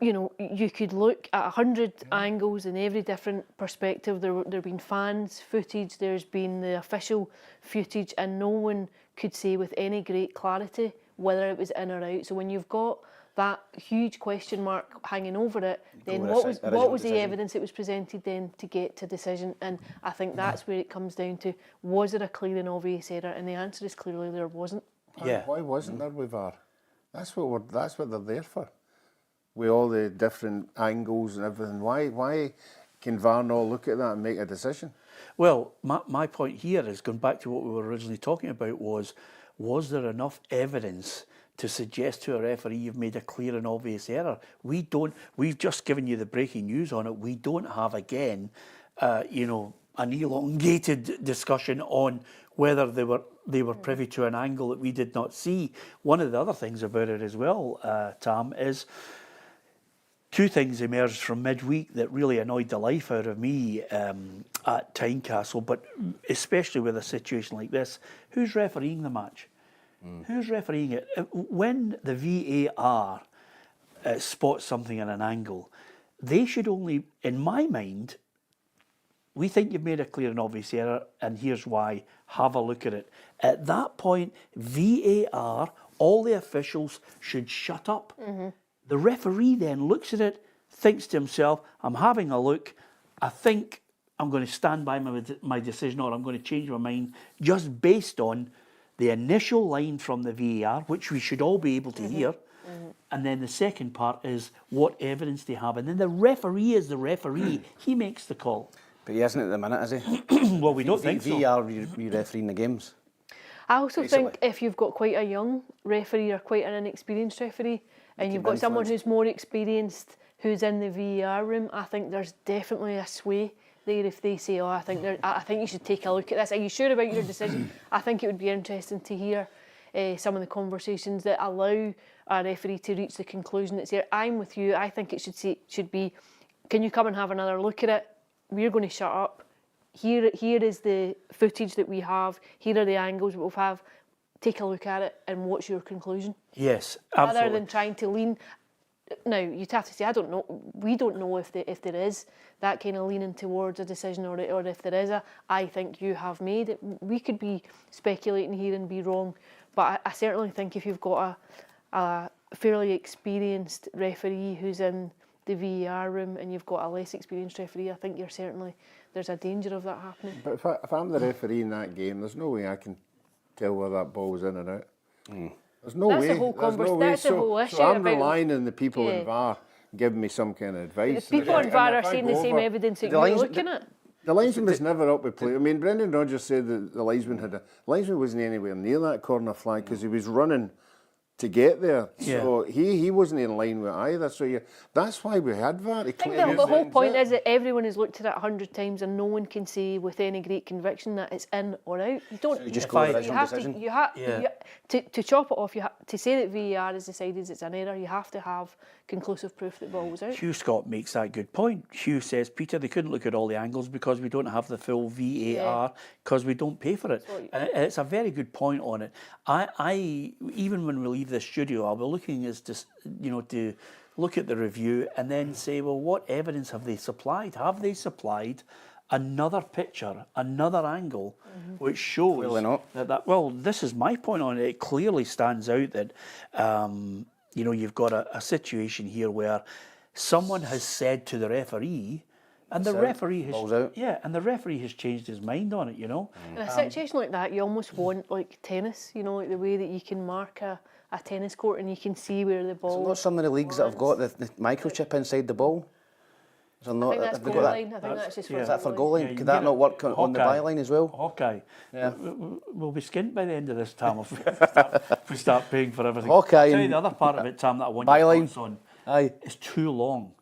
you know, you could look at 100 angles in every different perspective. There have been fans' footage, there's been the official footage, and no one could say with any great clarity whether it was in or out. So when you've got that huge question mark hanging over it, then what was the evidence that was presented then to get to decision? And I think that's where it comes down to, was it a clear and obvious error? And the answer is clearly there wasn't. Yeah. Why wasn't there with VAR? That's what they're there for. With all the different angles and everything. Why can VAR not look at that and make a decision? Well, my point here is going back to what we were originally talking about was there enough evidence to suggest to a referee you've made a clear and obvious error? We've just given you the breaking news on it. We don't have, again, you know, an elongated discussion on whether they were privy to an angle that we did not see. One of the other things about it as well, Tam, is 2 things emerged from midweek that really annoyed the life out of me at Tynecastle, but especially with a situation like this. Who's refereeing the match? Who's refereeing it? When the VAR spots something in an angle, they should only, in my mind, we think you've made a clear and obvious error, and here's why. Have a look at it. At that point, VAR, all the officials should shut up. The referee then looks at it, thinks to himself, I'm having a look, I think I'm going to stand by my decision, or I'm going to change my mind just based on the initial line from the VAR, which we should all be able to hear. And then the second part is what evidence they have. And then the referee is the referee. He makes the call. But he isn't at the minute, is he? Well, we don't think so. VAR refereeing the games. I also think if you've got quite a young referee or quite an inexperienced referee, and you've got someone who's more experienced who's in the VAR room, I think there's definitely a sway there if they say, I think you should take a look at this. Are you sure about your decision? I think it would be interesting to hear some of the conversations that allow a referee to reach the conclusion that's there. I'm with you. I think it should be, can you come and have another look at it? We're going to shut up. Here is the footage that we have. Here are the angles that we'll have. Take a look at it, and what's your conclusion? Yes, absolutely. Rather than trying to lean. Now, you'd have to say, I don't know. We don't know if there is that kind of leaning towards a decision, or if there is I think you have made it. We could be speculating here and be wrong, but I certainly think if you've got a fairly experienced referee who's in the VAR room and you've got a less experienced referee, I think there's a danger of that happening. But if I'm the referee in that game, there's no way I can tell whether that ball was in or out. There's no way. That's the whole issue. So I'm relying on the people in VAR giving me some kind of advice. The people in VAR are seeing the same evidence that you're looking at. The linesman was never up with play. I mean, Brendan Rodgers said that the linesman wasn't anywhere near that corner flag because he was running to get there. Yeah. So he wasn't in line with either. So that's why we had VAR. I think the whole point is that everyone has looked at it 100 times and no one can say with any great conviction that it's in or out. You don't. So you just go with the original decision. To chop it off, to say that VAR has decided it's an error, you have to have conclusive proof that the ball was out. Hugh Scott makes that good point. Hugh says, Peter, they couldn't look at all the angles because we don't have the full VAR because we don't pay for it. And it's a very good point on it. I even when we leave the studio, I'll be looking to look at the review and then say, well, what evidence have they supplied? Have they supplied another picture, another angle, which shows that well, this is my point on it. It clearly stands out that you've got a situation here where someone has said to the referee, and the referee has changed his mind on it. In a situation like that, you almost want like tennis. Like the way that you can mark a tennis court and you can see where the ball. So not some of the leagues that have got the microchip inside the ball. Is there not, I think that's have they goal got line. I think that's just for Is that for goal goal line? Yeah, you Could get that not it. work on the Hawkeye. byline as well? Hawkeye. Yeah. We'll be skint by the end of this, Tam, if we start paying for everything. Hawkeye I'll tell you and the other part of it, Tam, that I want your byline. thoughts on. Aye. It's too long.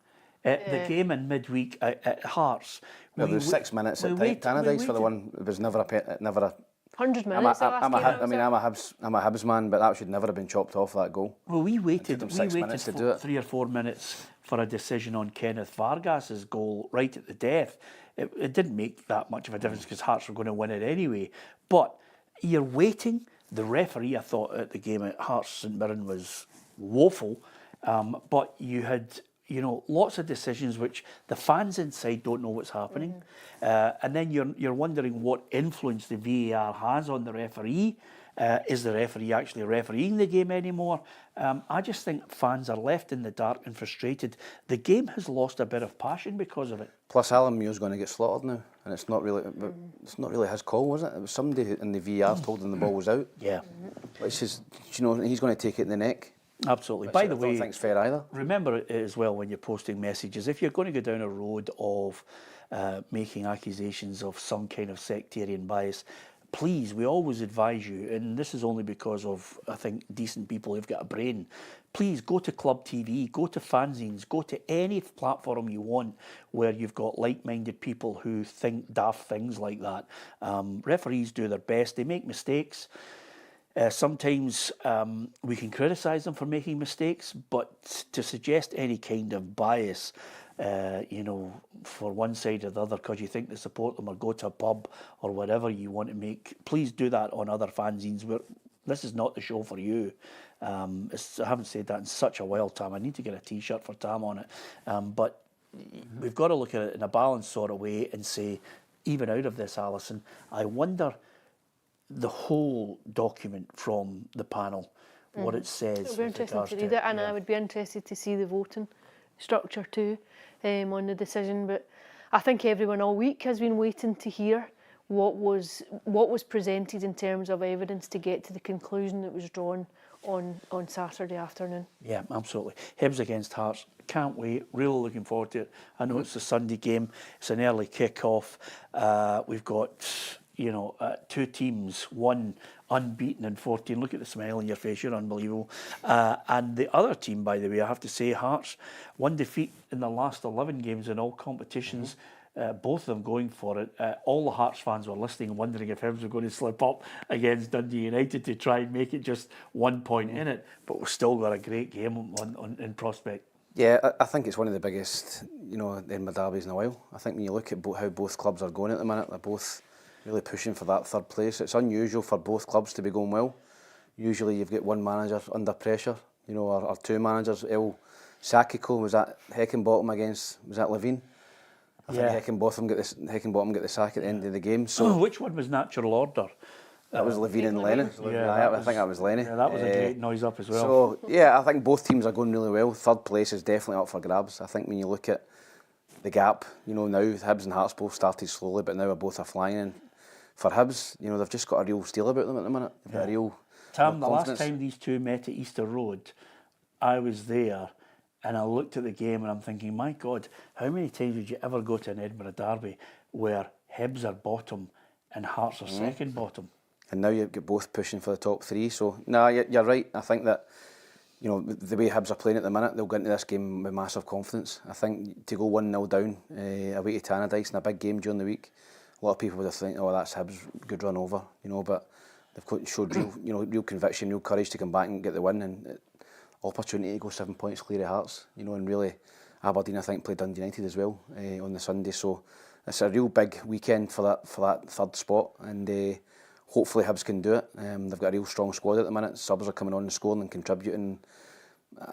The game in midweek at Hearts. Well, there was 6 minutes at Tannadice for the one. It was never a 100 minutes. I'm a Hibs man, but that should never have been chopped off, that goal. Well, we waited them 6 minutes to do it. 3 or 4 minutes for a decision on Kenneth Vargas's goal right at the death. It didn't make that much of a difference because Hearts were going to win it anyway. But you're waiting. The referee, I thought, at the game at Hearts St Mirren was woeful. But you had, lots of decisions which the fans inside don't know what's happening. And then you're wondering what influence the VAR has on the referee. Is the referee actually refereeing the game anymore? I just think fans are left in the dark and frustrated. The game has lost a bit of passion because of it. Plus, Alan Muir's going to get slaughtered now, and it's not really his call, was it? It was somebody in the VAR told him the ball was out. Yeah. Which is, he's going to take it in the neck. Absolutely. Which By the I way, don't think's fair either. remember it as well when you're posting messages, if you're going to go down a road of making accusations of some kind of sectarian bias, please, we always advise you, and this is only because of, I think, decent people who've got a brain, please go to Club TV, go to fanzines, go to any platform you want where you've got like-minded people who think daft things like that. Referees do their best. They make mistakes. Sometimes we can criticise them for making mistakes, but to suggest any kind of bias, for one side or the other because you think they support them or go to a pub or whatever you want to make, please do that on other fanzines. This is not the show for you. I haven't said that in such a while, Tam. I need to get a T-shirt for Tam on it. But we've got to look at it in a balanced sort of way and say, even out of this, Alison, I wonder the whole document from the panel, what it says. It'll be interesting to read it, and I would be interested to see the voting structure too on the decision. But I think everyone all week has been waiting to hear what was presented in terms of evidence to get to the conclusion that was drawn on Saturday afternoon. Yeah, absolutely. Hibs against Hearts. Can't wait. Really looking forward to it. I know it's a Sunday game. It's an early kick-off. We've got, two teams, one unbeaten in 14. Look at the smile on your face. You're unbelievable. And the other team, by the way, I have to say, Hearts, one defeat in the last 11 games in all competitions. Both of them going for it. All the Hearts fans were listening, wondering if Hibs were going to slip up against Dundee United to try and make it just 1 point in it. But we've still got a great game in prospect. Yeah, I think it's one of the biggest, Edinburgh derbies in a while. I think when you look at how both clubs are going at the minute, they're both really pushing for that third place. It's unusual for both clubs to be going well. Usually you've got one manager under pressure, or two managers. El Sakiko was at Heckingbottom against, was that Levine? I think Heckingbottom got the sack at the end of the game. So which one was natural order? That was Levine and Lennon. I think that was Lenny. Yeah, that was a great noise up as well. So, yeah, I think both teams are going really well. Third place is definitely up for grabs. I think when you look at the gap, now Hibs and Hearts both started slowly, but now both are flying. And for Hibs, they've just got a real steel about them at the minute. They've got a real Tam, the confidence. last time these two met at Easter Road, I was there and I looked at the game and I'm thinking, my God, how many times would you ever go to an Edinburgh derby where Hibs are bottom and Hearts are second bottom? And now you've got both pushing for the top three. So, no, you're right. I think that, the way Hibs are playing at the minute, they'll go into this game with massive confidence. I think to go 1-0 down away to Tannadice in a big game during the week, a lot of people would have think, that's Hibs, good run over, but they've showed real conviction, real courage to come back and get the win, and opportunity to go 7 points clear of Hearts, and really Aberdeen, I think, played Dundee United as well on the Sunday. So it's a real big weekend for that third spot, and hopefully Hibs can do it. They've got a real strong squad at the minute. Subs are coming on and scoring and contributing.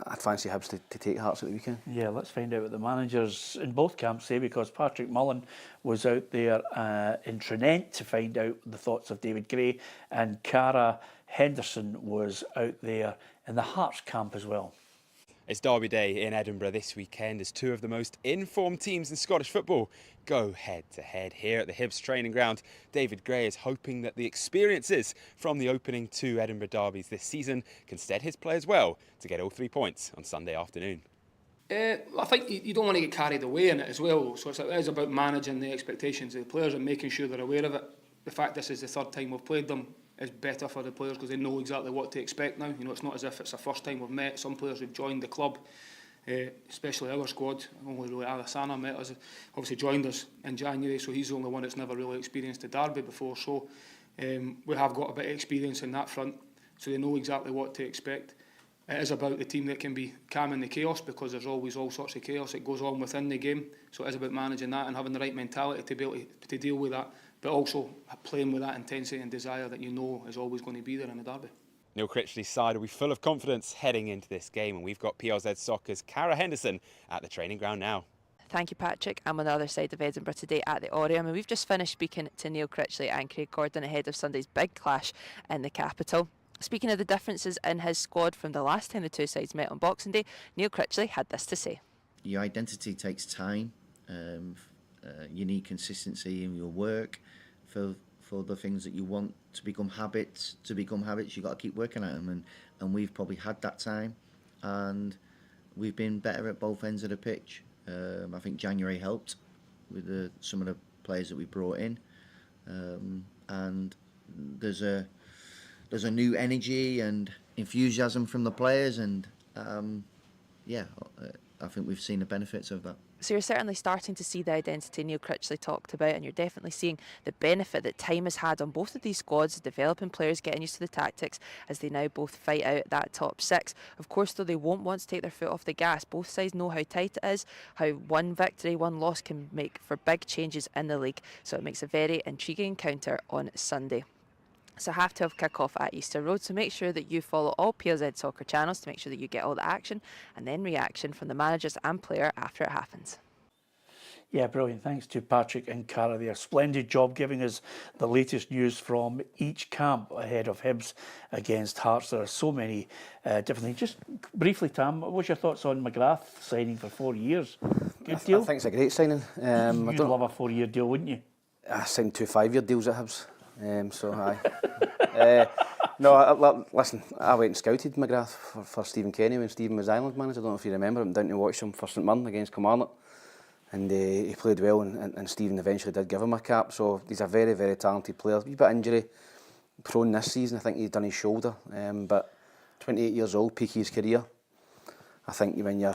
I'd fancy Hibs to take Hearts at the weekend. Yeah, let's find out what the managers in both camps say, because Patrick Mullen was out there in Trinent to find out the thoughts of David Gray, and Cara Henderson was out there in the Hearts camp as well. It's Derby Day in Edinburgh this weekend as two of the most informed teams in Scottish football go head-to-head here at the Hibs training ground. David Gray is hoping that the experiences from the opening two Edinburgh derbies this season can stead his players well to get all 3 points on Sunday afternoon. I think you don't want to get carried away in it as well. So it is about managing the expectations of the players and making sure they're aware of it. The fact this is the third time we've played them is better for the players because they know exactly what to expect now. You know, it's not as if it's the first time we've met. Some players who've joined the club, especially our squad, only really Alison met us, obviously joined us in January, so he's the only one that's never really experienced the derby before. So we have got a bit of experience in that front, so they know exactly what to expect. It is about the team that can be calm in the chaos because there's always all sorts of chaos that goes on within the game. So it is about managing that and having the right mentality to be able to deal with that, but also playing with that intensity and desire that you know is always going to be there in the derby. Neil Critchley's side will be full of confidence heading into this game, and we've got PLZ Soccer's Cara Henderson at the training ground now. Thank you, Patrick. I'm on the other side of Edinburgh today at the Oriam, and we've just finished speaking to Neil Critchley and Craig Gordon ahead of Sunday's big clash in the capital. Speaking of the differences in his squad from the last time the two sides met on Boxing Day, Neil Critchley had this to say. Your identity takes time. You need consistency in your work for the things that you want to become habits. To become habits, you've got to keep working at them, and we've probably had that time, and we've been better at both ends of the pitch. I think January helped with some of the players that we brought in, and there's a new energy and enthusiasm from the players, and I think we've seen the benefits of that. So you're certainly starting to see the identity Neil Critchley talked about, and you're definitely seeing the benefit that time has had on both of these squads, developing players, getting used to the tactics as they now both fight out that top six. Of course, though, they won't want to take their foot off the gas. Both sides know how tight it is, how one victory, one loss can make for big changes in the league. So it makes a very intriguing encounter on Sunday. So half 12 kick-off at Easter Road, so make sure that you follow all PLZ Soccer channels to make sure that you get all the action and then reaction from the managers and player after it happens. Yeah, brilliant. Thanks to Patrick and Cara there. Splendid job giving us the latest news from each camp ahead of Hibs against Hearts. There are so many different things. Just briefly, Tam, what's your thoughts on McGrath signing for 4 years? Good deal? I think it's a great signing. You'd love a 4-year deal, wouldn't you? I signed 2 5-year deals at Hibs. So aye. No, listen, I went and scouted McGrath for Stephen Kenny when Stephen was Island manager. I don't know if you remember. I went down to watch him for St Mirren against Kilmarnock, and he played well, and Stephen eventually did give him a cap. So he's a very, very talented player. A wee bit injury prone this season. I think he's done his shoulder, but 28 years old, peak of his career. I think when your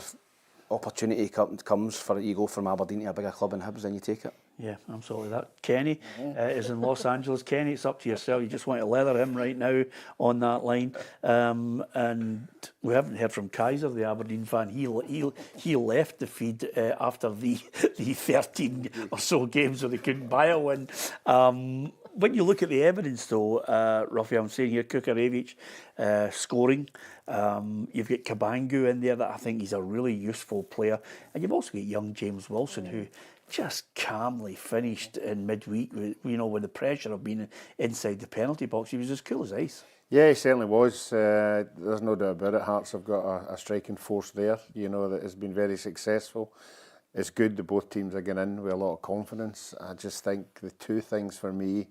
opportunity comes for you go from Aberdeen to a bigger club in Hibs, then you take it. Yeah, absolutely. That Kenny is in Los Angeles. Kenny, it's up to yourself. You just want to leather him right now on that line. And we haven't heard from Kaiser, the Aberdeen fan. He left the feed after the 13 or so games where they couldn't buy a win. When you look at the evidence, though, Ruffy, I'm saying here, Kukarevic scoring. You've got Kabangu in there that I think he's a really useful player. And you've also got young James Wilson, who just calmly finished in midweek, with the pressure of being inside the penalty box. He was as cool as ice. Yeah, he certainly was. There's no doubt about it. Hearts have got a striking force there, that has been very successful. It's good that both teams are getting in with a lot of confidence. I just think the two things for me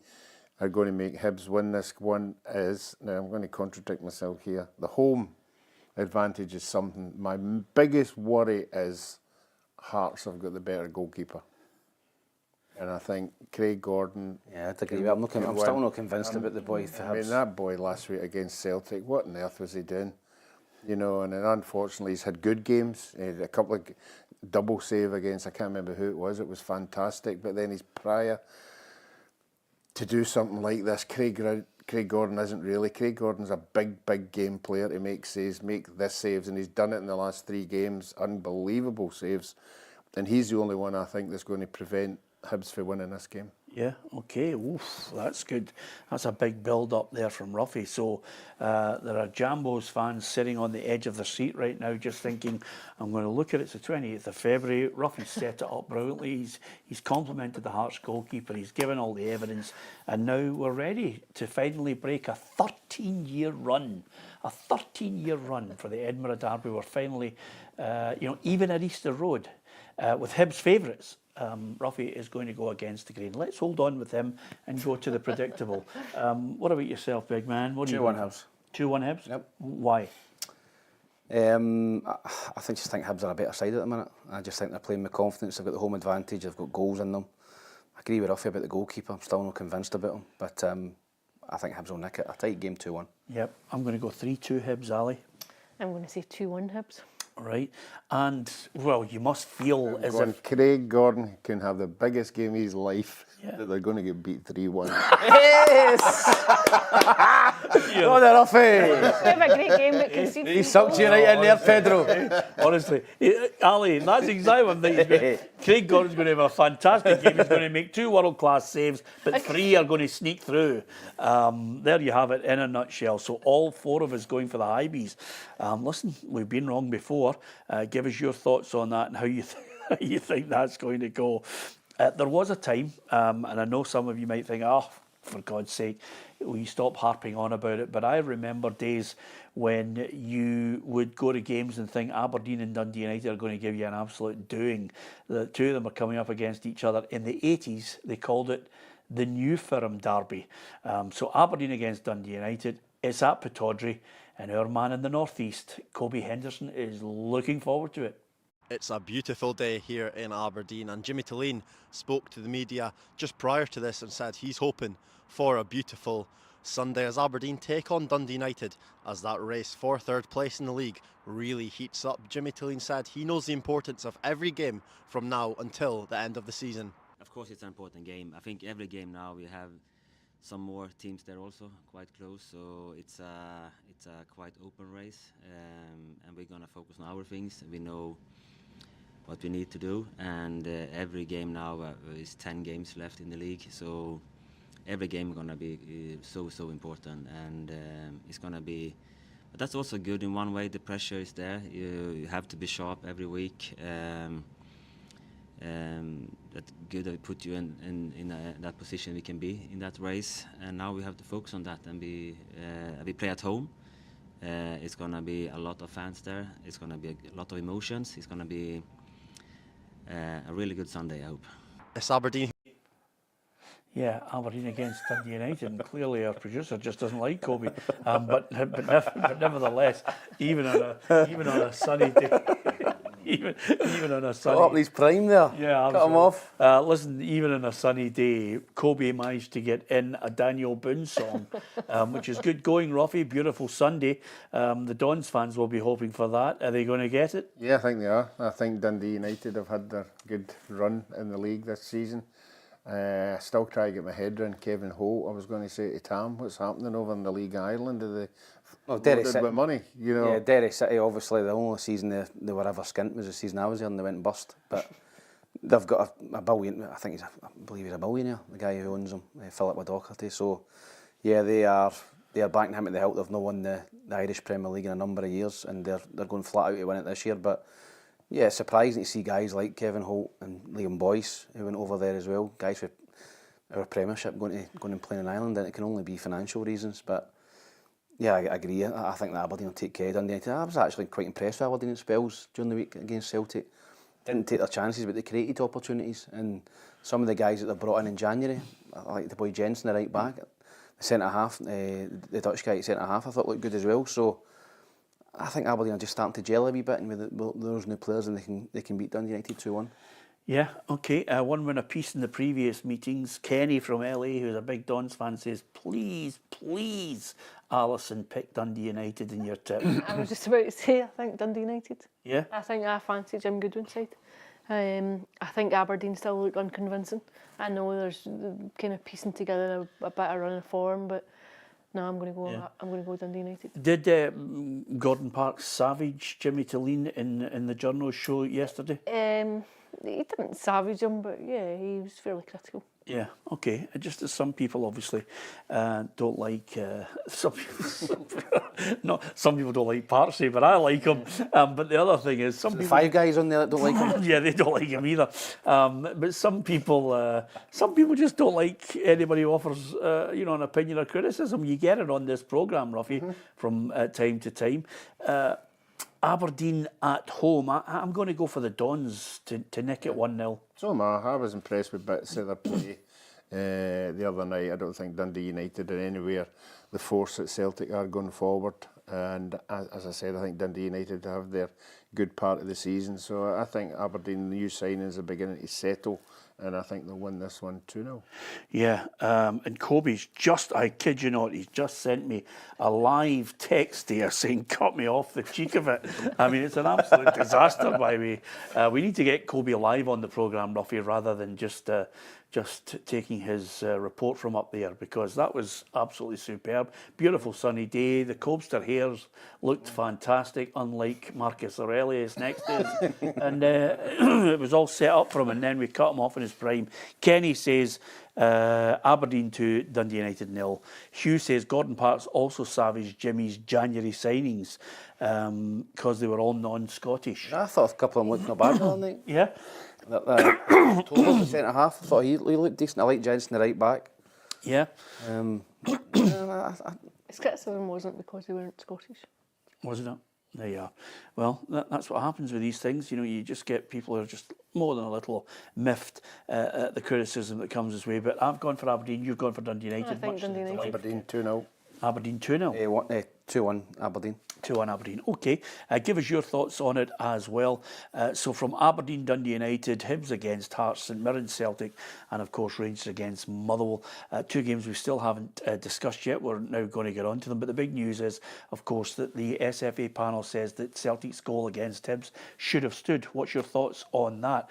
are going to make Hibs win this. One is, now I'm going to contradict myself here, the home advantage is something. My biggest worry is Hearts have got the better goalkeeper. And I think Craig Gordon... Yeah, I'd agree. I'm still not convinced about the boy. I mean, that boy last week against Celtic, what on earth was he doing? And then unfortunately he's had good games. He had a couple of double save against, I can't remember who it was fantastic. But then he's prior to do something like this, Craig Gordon isn't really. Craig Gordon's a big game player to make saves, make this saves, and he's done it in the last 3 games. Unbelievable saves. And he's the only one I think that's going to prevent Hibs from winning this game. Yeah, okay. Oof, that's good. That's a big build-up there from Ruffy. So there are Jambos fans sitting on the edge of their seat right now just thinking, I'm going to look at it. It's the 28th of February. Ruffy's set it up brilliantly. He's complimented the Hearts goalkeeper. He's given all the evidence. And now we're ready to finally break a 13-year run. A 13-year run for the Edinburgh Derby. We're finally, even at Easter Road, with Hibs favourites. Ruffy is going to go against the grain. Let's hold on with him and go to the predictable. What about yourself, big man? What do 2-1 Hibs. 2-1 Hibs? Yep. Why? I just think Hibs are a better side at the minute. I just think they're playing with confidence. They've got the home advantage. They've got goals in them. I agree with Ruffy about the goalkeeper. I'm still not convinced about him. But I think Hibs will nick it. A tight game 2-1. Yep, I'm going to go 3-2 Hibs, Ali. I'm going to say 2-1 Hibs. Right, and well, you must feel as if Craig Gordon can have the biggest game of his life, that they're going to get beat 3-1. Yes! Oh, they're off, We have a great game, but concede. He sucked you right in there, Pedro. honestly, Ali, that's exactly what I'm thinking. Craig Gordon's going to have a fantastic game. He's going to make 2 world-class saves, but 3 are going to sneak through. There you have it in a nutshell. So all 4 of us going for the Hibs. Listen, we've been wrong before. Give us your thoughts on that and how you you think that's going to go. There was a time, and I know some of you might think, oh, for God's sake, will you stop harping on about it? But I remember days when you would go to games and think Aberdeen and Dundee United are going to give you an absolute doing. The 2 of them are coming up against each other. In the 80s, they called it the New Firm Derby. So Aberdeen against Dundee United. It's at Pittodrie, and our man in the northeast, Kobe Henderson, is looking forward to it. It's a beautiful day here in Aberdeen, and Jimmy Tulane spoke to the media just prior to this and said he's hoping for a beautiful Sunday as Aberdeen take on Dundee United as that race for 3rd place in the league really heats up. Jimmy Tulane said he knows the importance of every game from now until the end of the season. Of course it's an important game. I think every game now we have some more teams there also, quite close, so it's a quite open race, and we're gonna focus on our things. We know what we need to do, and every game now is 10 games left in the league, so every game is gonna be so important, and it's gonna be. But that's also good in one way. The pressure is there. You have to be sharp every week. That's good that we put you in that position we can be in that race, and now we have to focus on that and we play at home. It's gonna be a lot of fans there. It's gonna be a lot of emotions. It's gonna be a really good Sunday, I hope. It's Aberdeen. Yeah, Aberdeen against Dundee United, and clearly our producer just doesn't like Kobe. But nevertheless, even on a sunny day. Even on a sunny... Cut up his prime there. Yeah, cut him off. Listen, even on a sunny day, Kobe managed to get in a Daniel Boone song, which is good going, Ruffy. Beautiful Sunday. The Dons fans will be hoping for that. Are they going to get it? Yeah, I think they are. I think Dundee United have had their good run in the league this season. Still try to get my head around Kevin Holt. I was going to say to Tam, what's happening over in the League of Ireland? Are they loaded with money? You know? Yeah, Derry City, obviously, the only season they were ever skint was the season I was there, and they went bust. But they've got a billion, I believe he's a billionaire, the guy who owns them, Philip O'Doherty. So, yeah, they are backing him at the hilt. They've not won the Irish Premier League in a number of years, and they're going flat out to win it this year. But yeah, it's surprising to see guys like Kevin Holt and Liam Boyce, who went over there as well, guys with our Premiership going and playing in Ireland, and it can only be financial reasons. But yeah, I agree. I think that Aberdeen will take care of Dundee United. I was actually quite impressed with Aberdeen in spells during the week against Celtic. Didn't take their chances, but they created opportunities. And some of the guys that they brought in January, like the boy Jensen, the right back, the centre half, the Dutch guy at centre half, I thought looked good as well. So I think Aberdeen are just starting to gel a wee bit, and with those new players, and they can beat Dundee United 2-1. Yeah, okay. 1 win apiece in the previous meetings. Kenny from LA, who's a big Dons fan, says, please, Alison, pick Dundee United in your tip. I was just about to say, I think Dundee United. Yeah? I think I fancy Jim Goodwin's side. I think Aberdeen still look unconvincing. I know there's kind of piecing together a bit of run of form, but no, I'm going to go Dundee United. Did Gordon Park savage Jimmy Tulane in the Journal show yesterday? He didn't savage him, but yeah, he was fairly critical. Yeah, okay. Just as some people obviously don't like some people don't like Parksy, but I like him. But the other thing is, some people, 5 guys on there that don't like him. Yeah, they don't like him either. But some people just don't like anybody who offers an opinion or criticism. You get it on this programme, Ruffy, from time to time. Aberdeen at home. I'm going to go for the Dons to nick it 1-0. So am I. I was impressed with bits of their play the other night. I don't think Dundee United are anywhere the force that Celtic are going forward. and as I said, I think Dundee United have their good part of the season. So I think Aberdeen, the new signings are beginning to settle, and I think they'll win this one 2-0. Yeah, and Kobe's just, I kid you not, he's just sent me a live text here saying, cut me off the cheek of it. I mean, it's an absolute disaster by me. We need to get Kobe live on the programme, Ruffy, rather than just taking his report from up there, because that was absolutely superb. Beautiful sunny day. The Cobster Hares looked fantastic, unlike Marcus Aurelius next to us. And it was all set up for him, and then we cut him off in his prime. Kenny says Aberdeen 2, Dundee United 0. Hugh says Gordon Parks also savaged Jimmy's January signings because they were all non-Scottish. I thought a couple of them looked not bad, didn't they? Yeah. Told the centre half. I thought he looked decent. I like Jensen, the right back. Yeah. His criticism wasn't because they weren't Scottish. Wasn't it? There you are. Well, that's what happens with these things. You know, you just get people who are just more than a little miffed at the criticism that comes his way. But I've gone for Aberdeen, you've gone for Dundee United. I think Dundee United. Aberdeen 2-0. Aberdeen 2-0. 2-1 Aberdeen. 2-1 Aberdeen. Okay, give us your thoughts on it as well. So from Aberdeen, Dundee United, Hibs against Hearts, St Mirren, Celtic, and of course Rangers against Motherwell. 2 games we still haven't discussed yet. We're now going to get on to them. But the big news is, of course, that the SFA panel says that Celtic's goal against Hibs should have stood. What's your thoughts on that?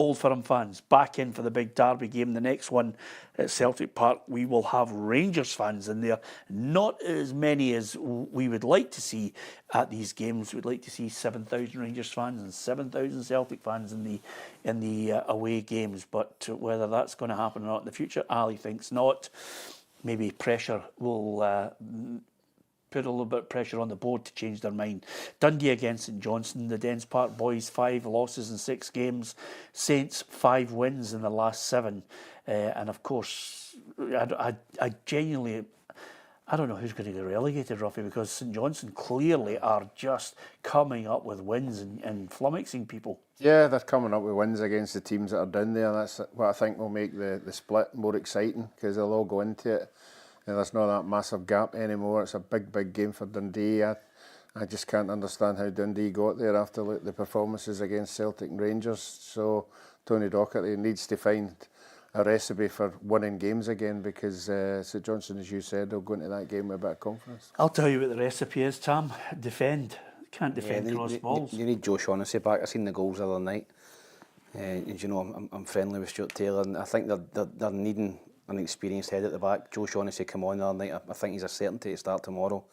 Old Firm fans back in for the big derby game. The next one at Celtic Park, we will have Rangers fans in there. Not as many as we would like to see at these games. We'd like to see 7,000 Rangers fans and 7,000 Celtic fans in the away games. But whether that's going to happen or not in the future, Ali thinks not. Maybe pressure will put a little bit of pressure on the board to change their mind. Dundee against St Johnstone. The Dens Park boys, 5 losses in 6 games. Saints, 5 wins in the last 7. And of course, I genuinely, I don't know who's going to get relegated, Ruffy, because St Johnstone clearly are just coming up with wins and flummoxing people. Yeah, they're coming up with wins against the teams that are down there. That's what I think will make the split more exciting, because they'll all go into it. There's not that massive gap anymore. It's a big game for Dundee. I just can't understand how Dundee got there after the performances against Celtic and Rangers. So Tony Docherty needs to find a recipe for winning games again, because St Johnstone, as you said, will go into that game with a bit of confidence. I'll tell you what the recipe is, Tam. Defend. Can't defend cross balls. You need Joe Shaughnessy back. I seen the goals the other night. And you know, I'm friendly with Stuart Taylor, and I think they're needing an experienced head at the back. Joe Shaughnessy come on the other night. I think he's a certainty to start tomorrow.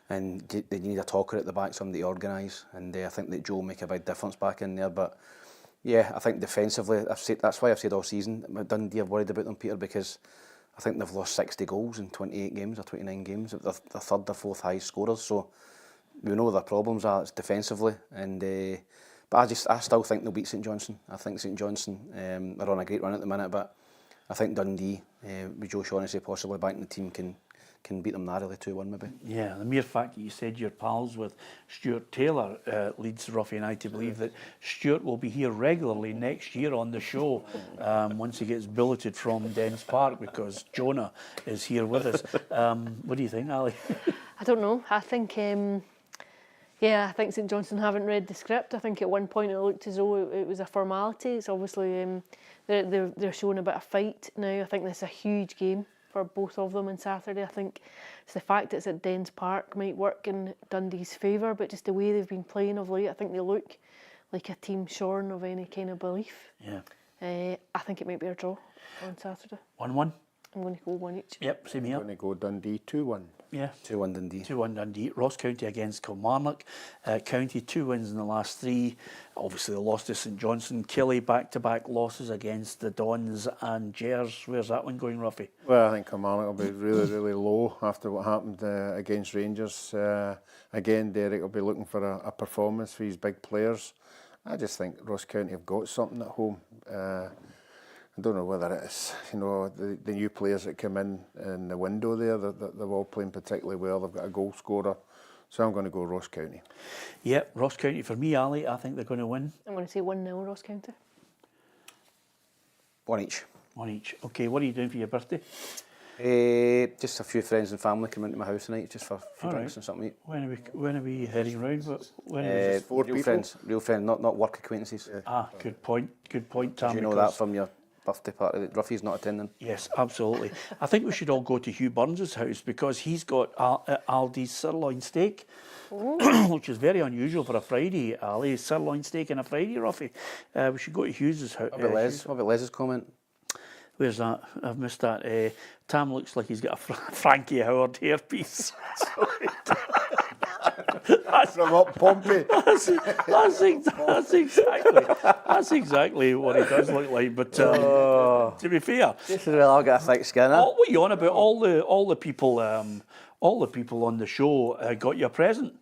And they need a talker at the back, somebody to organise. And I think that Joe will make a big difference back in there. But yeah, I think defensively, that's why I've said all season, Dundee, I've worried about them, Peter, because I think they've lost 60 goals in 28 games or 29 games. They're third or fourth highest scorers. So we know their problems are, it's defensively. And but I still think they'll beat St Johnstone. I think St Johnstone are on a great run at the minute, but I think Dundee, with Joe Shaughnessy possibly back in the team, can beat them narrowly 2-1 maybe. Yeah, the mere fact that you said you're pals with Stuart Taylor leads Ruffy and I to believe that Stuart will be here regularly next year on the show once he gets billeted from Dens Park, because Jonah is here with us. What do you think, Ali? I don't know. I think, I think St Johnstone haven't read the script. I think at one point it looked as though it was a formality. It's obviously they're showing a bit of fight now. I think this is a huge game for both of them on Saturday. I think it's the fact that it's at Dens Park might work in Dundee's favour, but just the way they've been playing of late, I think they look like a team shorn of any kind of belief. Yeah. I think it might be a draw on Saturday. 1-1? I'm going to go 1 each. Yep, same here. I'm going to go Dundee 2-1. Yeah. 2-1 Dundee. 2-1 Dundee. Ross County against Kilmarnock. County 2 wins in the last 3. Obviously they lost to St Johnstone. Killie back-to-back losses against the Dons and Gers. Where's that one going, Ruffy? Well, I think Kilmarnock will be really low after what happened against Rangers. Again, Derek will be looking for a performance for his big players. I just think Ross County have got something at home. I don't know whether it's, the new players that come in the window there, they're all playing particularly well. They've got a goal scorer. So I'm going to go Ross County. Yep, Ross County for me, Ali. I think they're going to win. I'm going to say 1-0 Ross County. 1 each. 1 each. Okay, what are you doing for your birthday? Just a few friends and family come into my house tonight, just for a few All drinks right. and something to eat. When are we heading round? When are we- four real people? friends, not work acquaintances. Good point, Tam. Do you know because- that from your birthday party that Ruffy's not attending? Yes, absolutely. I think we should all go to Hugh Burns' house because he's got Aldi's sirloin steak, which is very unusual for a Friday, Ali. Sirloin steak on a Friday, Ruffy. We should go to Hugh's house. What about Les's comment? Where's that? I've missed that. Tam looks like he's got a Frankie Howard hairpiece. From up Pompey. That's exactly what he does look like. But to be fair, This is where I'll get a thick skin. what are you on about? All the people on the show got you a present.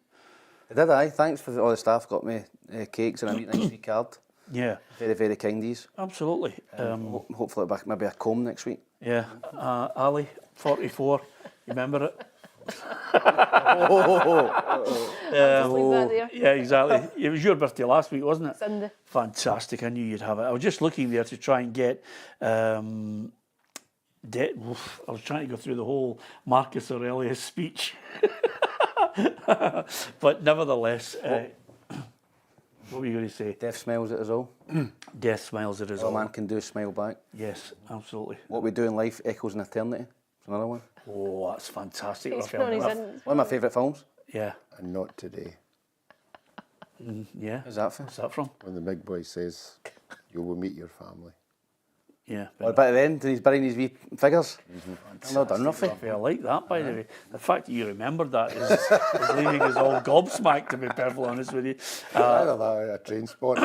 Did I? Thanks for all the staff got me cakes and a neat nice wee card. Yeah, Very, very kind of yous. absolutely. Hopefully maybe a comb next week. Yeah, Ali, 44. You remember it? Just leave that there. Yeah, exactly. It was your birthday last week, wasn't it? Sunday. Fantastic. I knew you'd have it. I was just looking there to try and get. I was trying to go through the whole Marcus Aurelius speech, but nevertheless, what were you going to say? Death smiles at us all. Death smiles at us All all. a man can do is smile back. Yes, absolutely. What we do in life echoes in eternity. It's another one. Oh, that's fantastic, It's Raphael. on his One in- One of my favourite films. Yeah, And not today. yeah. Who's that for? What's that from? When the big boy says, you will meet your family. Yeah. What about at the end when he's burying his wee figures? Well done, Ruffy. I like that, by the way. The fact that you remembered that is leaving us all gobsmacked, to be perfectly honest with you. Either that or a train spot.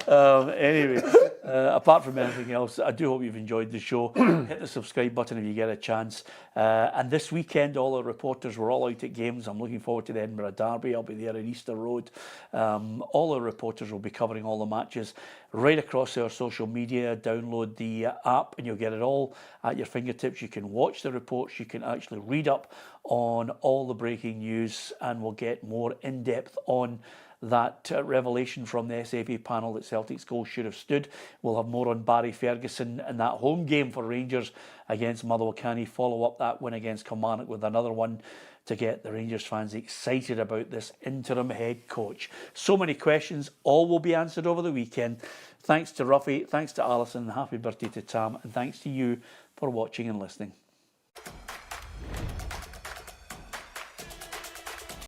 Anyway, apart from anything else, I do hope you've enjoyed the show. Hit the subscribe button if you get a chance. And this weekend, all our reporters were all out at games. I'm looking forward to the Edinburgh Derby. I'll be there at Easter Road. All our reporters will be covering all the matches right across our social media. Download the app and you'll get it all at your fingertips. You can watch the reports. You can actually read up on all the breaking news, and we'll get more in-depth on that revelation from the SFA panel that Celtic's goal should have stood. We'll have more on Barry Ferguson and that home game for Rangers against Motherwell. Can he follow up that win against Kilmarnock with another one to get the Rangers fans excited about this interim head coach? So many questions, all will be answered over the weekend. Thanks to Ruffy, thanks to Alison, happy birthday to Tam, and thanks to you for watching and listening.